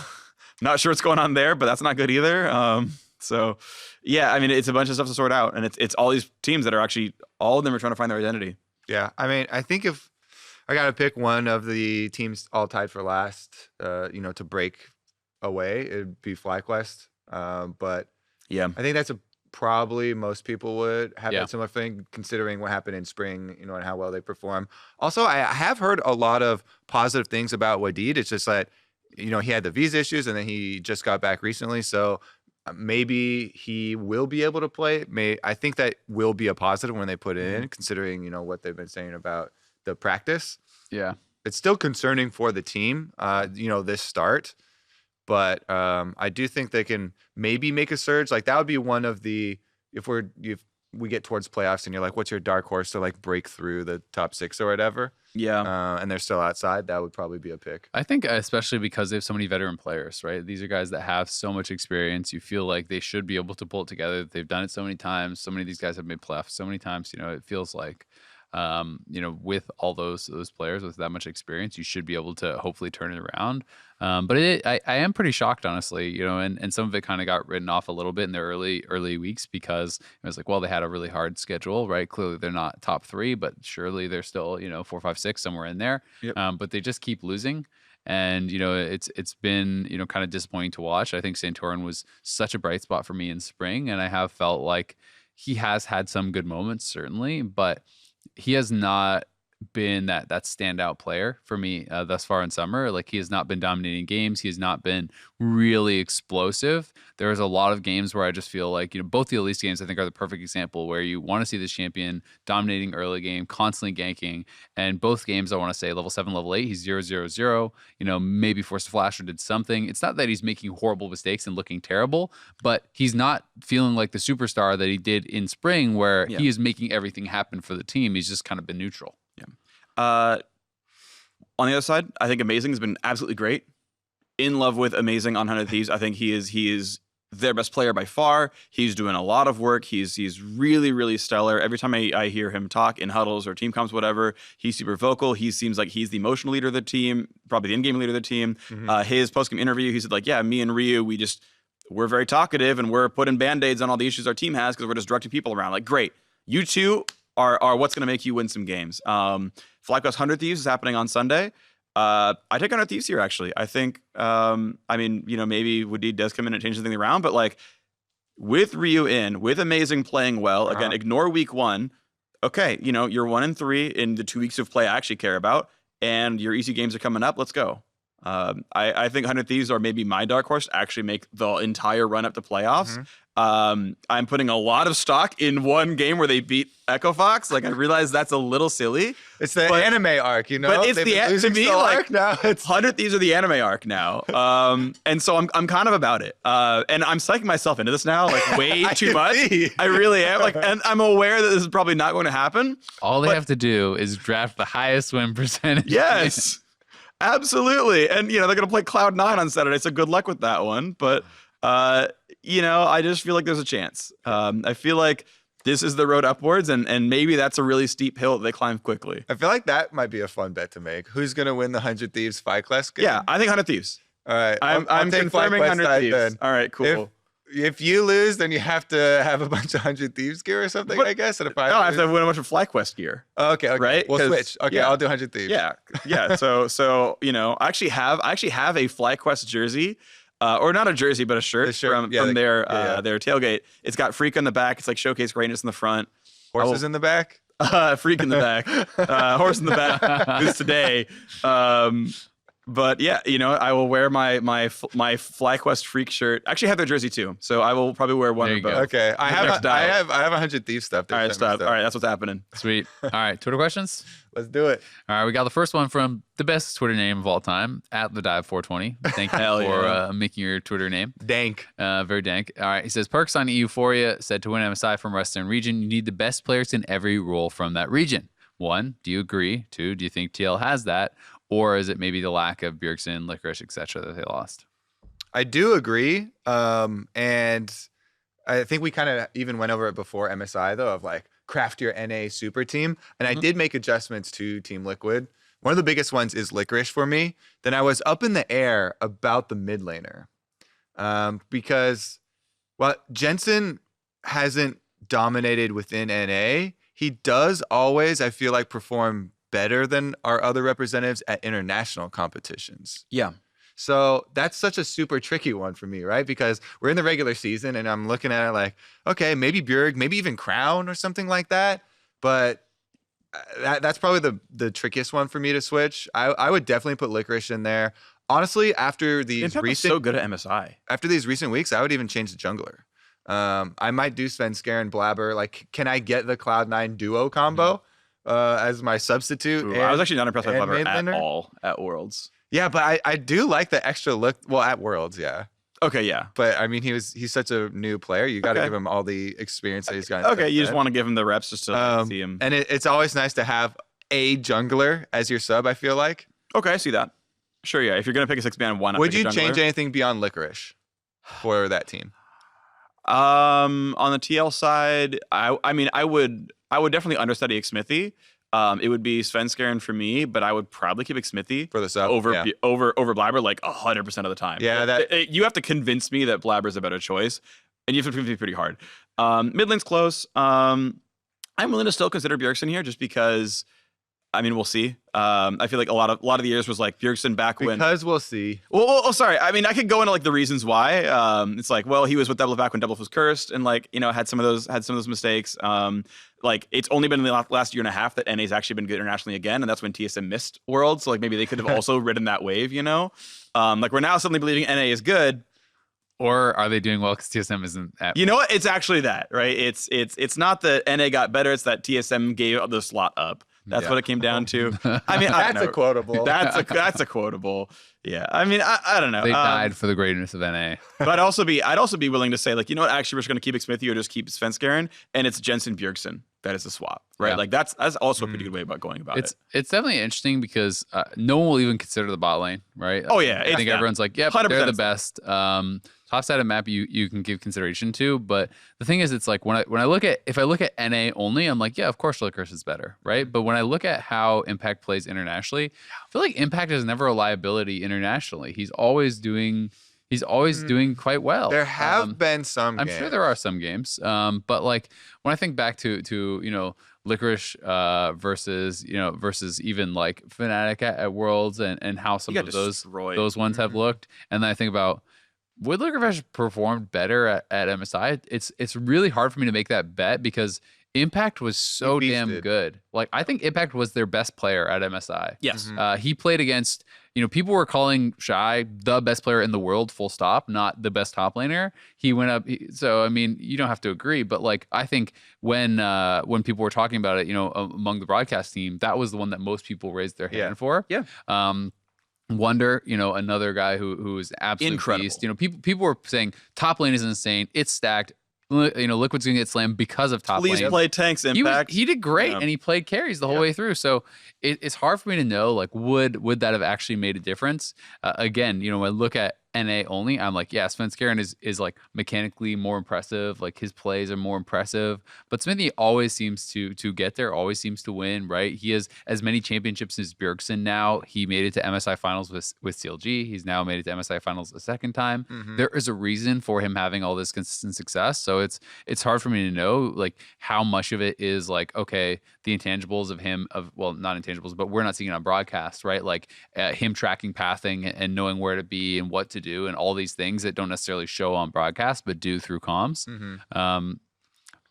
sure what's going on there, but that's not good either. So, yeah, it's a bunch of stuff to sort out, and it's all these teams that are actually, all of them are trying to find their identity. Yeah, I think if I got to pick one of the teams all tied for last, to break away. It'd be FlyQuest. But Yeah. I think that's probably most people would have that similar thing, considering what happened in spring, and how well they perform. Also, I have heard a lot of positive things about Wadid. It's just that, he had the visa issues and then he just got back recently. So maybe he will be able to play. I think that will be a positive when they put it in, considering, what they've been saying about the practice. Yeah. It's still concerning for the team, this start. But I do think they can maybe make a surge. Like, that would be one of the, if we get towards playoffs and you're like, what's your dark horse to like break through the top 6 or whatever? Yeah. And they're still outside, that would probably be a pick. I think especially because they have so many veteran players, right? These are guys that have so much experience. You feel like they should be able to pull it together. They've done it so many times. So many of these guys have made playoffs so many times. It feels like, with all those players with that much experience, you should be able to hopefully turn it around. But I am pretty shocked, honestly, and some of it kind of got written off a little bit in the early weeks because it was like, well, they had a really hard schedule, right? Clearly they're not top 3, but surely they're still, 4, 5, 6, somewhere in there. Yep. But they just keep losing. And, it's been, kind of disappointing to watch. I think Santorin was such a bright spot for me in spring. And I have felt like he has had some good moments, certainly, but he has not been that standout player for me thus far in summer. Like, he has not been dominating games. He has not been really explosive. There's a lot of games where I just feel like, both the Elise games I think are the perfect example where you want to see this champion dominating early game, constantly ganking. And both games, I want to say level 7, level 8, he's 0-0-0, maybe forced a flash or did something. It's not that he's making horrible mistakes and looking terrible, but he's not feeling like the superstar that he did in spring where he is making everything happen for the team. He's just kind of been neutral. On the other side, I think Amazing has been absolutely great. In love with Amazing on 100 Thieves. I think he is their best player by far. He's doing a lot of work. He's really, really stellar. Every time I hear him talk in huddles or team comps, whatever, he's super vocal. He seems like he's the emotional leader of the team, probably the in-game leader of the team. His post-game interview, he said, like, yeah, me and Ryu, we're very talkative and we're putting Band-Aids on all the issues our team has because we're just directing people around. Like, great. You two are what's going to make you win some games. FlyQuest 100 Thieves is happening on Sunday. I take 100 Thieves here, actually. I think, maybe Wadid does come in and change something around, but like with Ryu in, with Amazing playing well, again, ignore week 1. Okay, you're 1-3 in the 2 weeks of play I actually care about, and your EC games are coming up. Let's go. I think 100 Thieves are maybe my dark horse to actually make the entire run up to playoffs. I'm putting a lot of stock in one game where they beat Echo Fox. Like, I realize that's a little silly. It's the anime arc, But it's to me, like, arc now. It's 100 Thieves are the anime arc now. And so I'm kind of about it. And I'm psyching myself into this now, like, way too much. I really am. Like, and I'm aware that this is probably not going to happen. All they have to do is draft the highest win percentage. Yes. Absolutely. And, they're going to play Cloud9 on Saturday, so good luck with that one. But, I just feel like there's a chance. I feel like this is the road upwards, and maybe that's a really steep hill that they climb quickly. I feel like that might be a fun bet to make. Who's going to win the 100 Thieves FlyQuest game? Yeah, I think 100 Thieves. All right. I'm confirming 100 Thieves. Then. All right, cool. If you lose, then you have to have a bunch of 100 Thieves gear or something, I guess. And I have to win a bunch of FlyQuest gear. Okay. Right? We'll switch. Okay, I'll do 100 Thieves. Yeah. So I actually have a FlyQuest jersey, or not a jersey, but a shirt from their tailgate. It's got Phreak on the back. It's like showcase greatness in the front. Horses in the back. Phreak in the back. Horse in the back is today. But yeah, I will wear my FlyQuest Phreak shirt. I actually have their jersey too, so I will probably wear one of both. Okay, I have 100 Thieves stuff. All right, stop. All right, that's what's happening. Sweet. All right, Twitter questions. Let's do it. All right, we got the first one from the best Twitter name of all time, @thedive420. Thank you for making your Twitter name. Dank. Very dank. All right, he says, Perks on Euphoria said to win MSI from Western region, you need the best players in every role from that region. 1, do you agree? 2, do you think TL has that? Or is it maybe the lack of Bjergsen, Licorice, etc. that they lost? I do agree. And I think we kind of even went over it before MSI, though, of like craft your NA super team. And I did make adjustments to Team Liquid. One of the biggest ones is Licorice for me. Then I was up in the air about the mid laner. Because, well, Jensen hasn't dominated within NA. He does always, I feel like, perform better than our other representatives at international competitions. Yeah. So that's such a super tricky one for me, right? Because we're in the regular season and I'm looking at it like, okay, maybe Bjerg, maybe even Crown or something like that. But that's probably the trickiest one for me to switch. I would definitely put Licorice in there. Honestly, after these Impact was so good at MSI. After these recent weeks, I would even change the jungler. I might do Svenskeren and Blabber. Like, can I get the Cloud9 duo combo as my substitute? Ooh, I was actually not impressed by Blabber at laner? all at Worlds. Yeah, but I do like the extra look. Well, at Worlds, yeah. Okay, yeah. But I mean, he's such a new player. You got to give him all the experience that he's got. Okay, you just want to give him the reps just to see him. And it's always nice to have a jungler as your sub, I feel like. Okay, I see that. Sure, yeah. If you're gonna pick a 6-man, why not? Would pick you a jungler? change anything beyond Licorice for that team? On the TL side, I mean, I would definitely understudy Xmithy. It would be Svenskeren for me, but I would probably keep Xmithy For the sub, over yeah. over Blabber like 100% of the time. Yeah, you have to convince me that Blabber's a better choice, and you have to convince me pretty hard. Mid lane's close. I'm willing to still consider Bjergsen here, just because. I mean, we'll see. I feel like a lot of the years was like Bjergsen back when. Because we'll see. Well, sorry. I mean, I could go into like the reasons why. It's like, well, he was with Doublelift back when Doublelift was cursed, and like, you know, had some of those mistakes. Like, it's only been in the last year and a half that NA's actually been good internationally again, and that's when TSM missed Worlds. So like, maybe they could have also ridden that wave, you know? Like, we're now suddenly believing NA is good. Or are they doing well because TSM isn't at? You know what? It's actually that, right? It's not that NA got better. It's that TSM gave the slot up. That's what it came down to. I mean, That's a quotable. That's a quotable. Yeah. I mean, I don't know. They died for the greatness of NA. But I'd also be willing to say, like, you know what? Actually, we're just going to keep Xmithy or just keep Svenskeren, and it's Jensen Bjergsen. That is a swap, right? Yeah. Like that's also a pretty good way about going about it. It's definitely interesting because no one will even consider the bot lane, right? Oh yeah, I think everyone's like, yep, 100% they're the best. Top side of map you can give consideration to, but the thing is, it's like when I look at NA only, I'm like, yeah, of course Licorice is better, right? But when I look at how Impact plays internationally, I feel like Impact is never a liability internationally. He's always doing quite well. There have been some I'm games. sure there are some games. But like when I think back to you know, Licorice versus even like Fnatic at Worlds and how some of those ones have looked, and then I think about would Licorice have performed better at MSI? It's really hard for me to make that bet because Impact was so damn good. Like, I think Impact was their best player at MSI. Yes. He played against, you know, people were calling Shy the best player in the world, full stop, not the best top laner. He went up. So, I mean, you don't have to agree, but like, I think when people were talking about it, you know, among the broadcast team, that was the one that most people raised their hand for. Yeah. Wonder, you know, another guy who is absolutely incredible. Beast. You know, people were saying top lane is insane. It's stacked. You know, Liquid's gonna get slammed because of top lane. Please play tanks Impact. He did great, and he played carries the whole way through. So it's hard for me to know, like, would that have actually made a difference? Again, you know, when I look at NA only, I'm like, yeah, Svenskeren is like mechanically more impressive. Like, his plays are more impressive. But Smithy always seems to get there, always seems to win, right? He has as many championships as Bjergsen now. He made it to MSI finals with CLG. He's now made it to MSI finals a second time. There is a reason for him having all this consistent success. So it's hard for me to know, like, how much of it is like, okay, the intangibles of him, well, not intangibles, but we're not seeing it on broadcast, right? Like him tracking pathing and knowing where to be and what to do and all these things that don't necessarily show on broadcast but do through comms.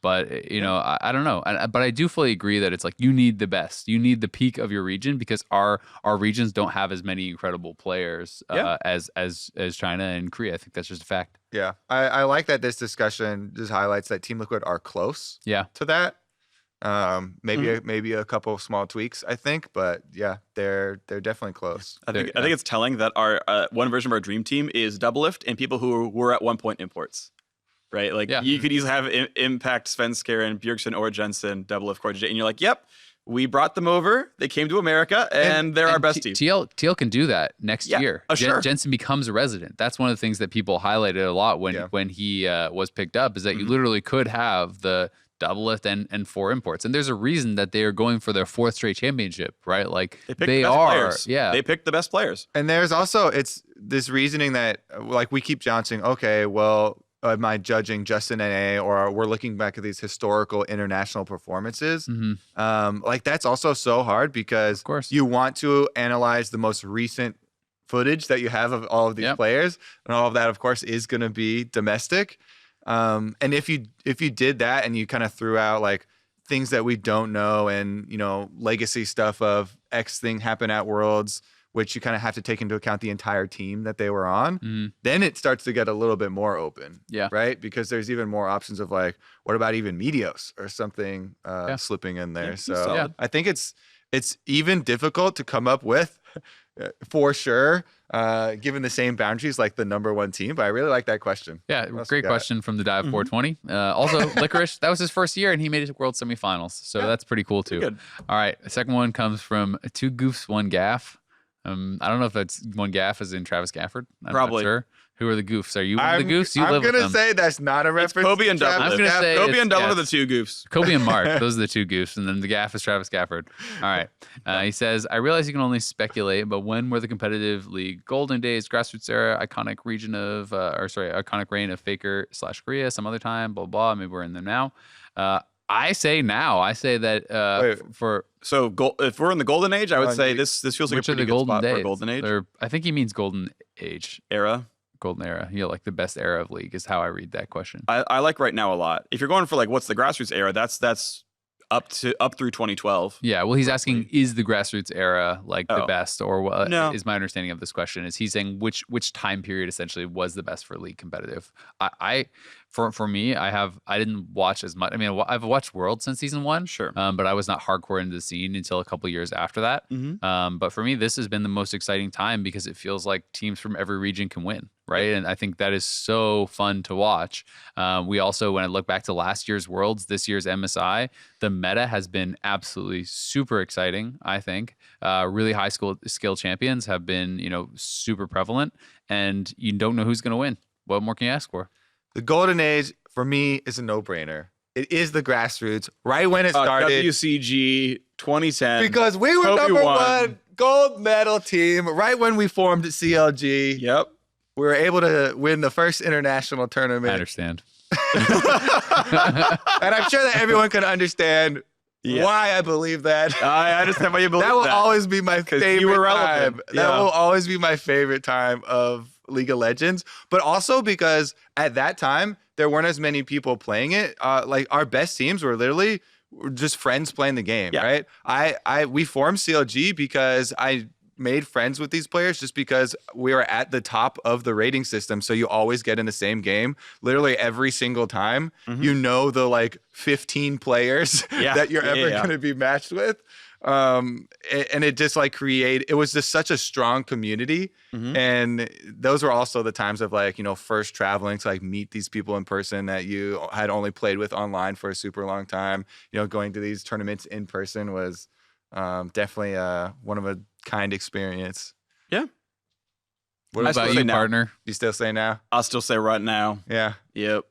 But you know, I don't know, but I do fully agree that it's like you need the best, you need the peak of your region, because our regions don't have as many incredible players as China and Korea. I think that's just a fact. Yeah, I like that this discussion just highlights that Team Liquid are close to that. Maybe a couple of small tweaks, I think, but yeah, they're definitely close. I think it's telling that our one version of our dream team is Doublelift and people who were at one point imports, right? Like you could easily have Impact, Svenskeren, Bjergsen, or Jensen, Doublelift, Core, and you're like, yep, we brought them over. They came to America, and they're our best team. TL can do that next year. Sure. Jensen becomes a resident. That's one of the things that people highlighted a lot when he was picked up, is that you literally could have the Doublelift and 4 imports, and there's a reason that they are going for their 4th straight championship, right? Like they are, they picked the best players. And there's also it's this reasoning that like we keep jouncing. Okay, well, am I judging just in NA, or we're looking back at these historical international performances. Like that's also so hard because Of course. you want to analyze the most recent footage that you have of all of these players, and all of that, of course, is going to be domestic. And if you did that and you kind of threw out like things that we don't know and, you know, legacy stuff of X thing happened at Worlds, which you kind of have to take into account the entire team that they were on, then it starts to get a little bit more open. Yeah. Right? Because there's even more options of like, what about even Meteos or something slipping in there? So I think it's even difficult to come up with for sure, given the same boundaries like the number one team. But I really like that question. Yeah, great question from the Dive 420. Also, Licorice, that was his first year, and he made it to World Semifinals. So that's pretty cool, too. Good. All right, the second one comes from 2 Goofs, 1 Gaff. I don't know if that's 1 Gaff as in Travis Gafford. I'm Probably. Not sure. Who are the Goofs? Are you one of the Goofs? You live with I'm them. going to say that's not a reference. It's Kobe and Dublin. I was going to say Kobe and Dublin yeah, are the 2 Goofs. Kobe and Mark, those are the 2 Goofs, and then the Gaff is Travis Gafford. All right. He says, I realize you can only speculate, but when were the competitive league golden days, grassroots era, iconic iconic reign of Faker/Korea, some other time, blah, blah, maybe we're in them now. I say now. I say that So if we're in the golden age, I would say this feels like which a are pretty the good golden spot days? for a golden age I think he means golden age. era. Golden era. Yeah, like the best era of league is how I read that question. I like right now a lot. If you're going for like what's the grassroots era, that's up through 2012. Yeah, well, he's asking, is the grassroots era like the Oh. best, or what No. is my understanding of this question? Is he saying which time period essentially was the best for league competitive? For me, I didn't watch as much. I mean, I've watched World since season 1, Sure. but I was not hardcore into the scene until a couple years after that. But for me, this has been the most exciting time because it feels like teams from every region can win, right? And I think that is so fun to watch. We also, when I look back to last year's Worlds, this year's MSI, the meta has been absolutely super exciting. I think really high skill champions have been, super prevalent, and you don't know who's going to win. What more can you ask for? The golden age for me is a no-brainer. It is the grassroots, right when it started. WCG 2010. Because we were Kobe number won. 1 gold medal team right when we formed CLG. Yep. We were able to win the first international tournament. I understand. And I'm sure that everyone can understand why I believe that. I understand why you believe that. That will always be my favorite you were time. relevant. That Yeah. will always be my favorite time of League of Legends. But also because at that time, there weren't as many people playing it. Like our best teams were literally just friends playing the game, right? We formed CLG because I made friends with these players just because we were at the top of the rating system. So you always get in the same game literally every single time. You know the like 15 players that you're ever going to be matched with. And it just like it was just such a strong community. And those were also the times of like, first traveling to like meet these people in person that you had only played with online for a super long time. Going to these tournaments in person was definitely one of a kind experience. Yeah. What about you, partner? You still say now? I'll still say right now. Yeah. Yep.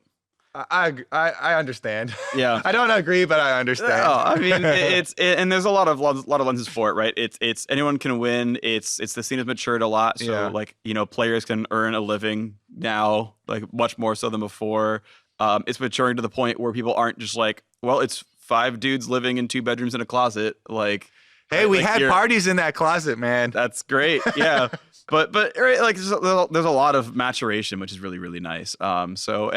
I understand. Yeah. I don't agree, but I understand. I mean, and there's a lot of lenses for it, right? It's anyone can win. It's the scene has matured a lot, so like players can earn a living now, like much more so than before. It's maturing to the point where people aren't just like, well, it's 5 dudes living in 2 bedrooms in a closet, like. Hey, we had parties in that closet, man. That's great. Yeah. but right, like there's a lot of maturation, which is really, really nice. So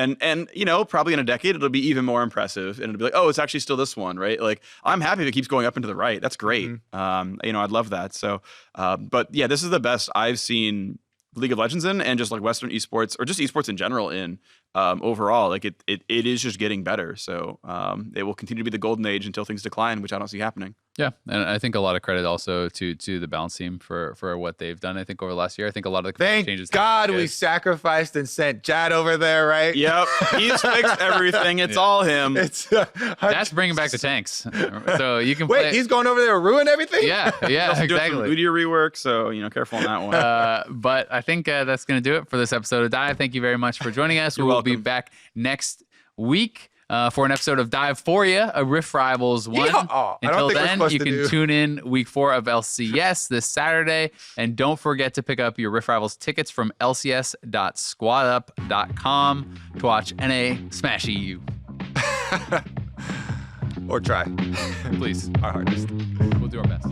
probably in a decade it'll be even more impressive, and it'll be like, oh, it's actually still this one, right? Like I'm happy if it keeps going up and to the right. That's great. I'd love that. So, but yeah, this is the best I've seen League of Legends in, and just like Western esports or just esports in general in. Overall, like it is just getting better. So it will continue to be the golden age until things decline, which I don't see happening. Yeah, and I think a lot of credit also to the balance team for what they've done. I think over the last year, I think a lot of the changes. Thank God we sacrificed and sent Jad over there, right? Yep, he's fixed everything. It's all him. That's bringing back the tanks, so you can wait. He's going over there to ruin everything. Yeah, exactly. Doing some Udyr rework, so careful on that one. But I think that's going to do it for this episode of Dive. Thank you very much for joining us. We will be back next week. for an episode of Dive4ya, a Rift Rivals 1. Yee-haw! Until then, you can tune in week 4 of LCS this Saturday. And don't forget to pick up your Rift Rivals tickets from lcs.squadup.com to watch NA smash EU. Or try. Please. Our hardest. We'll do our best.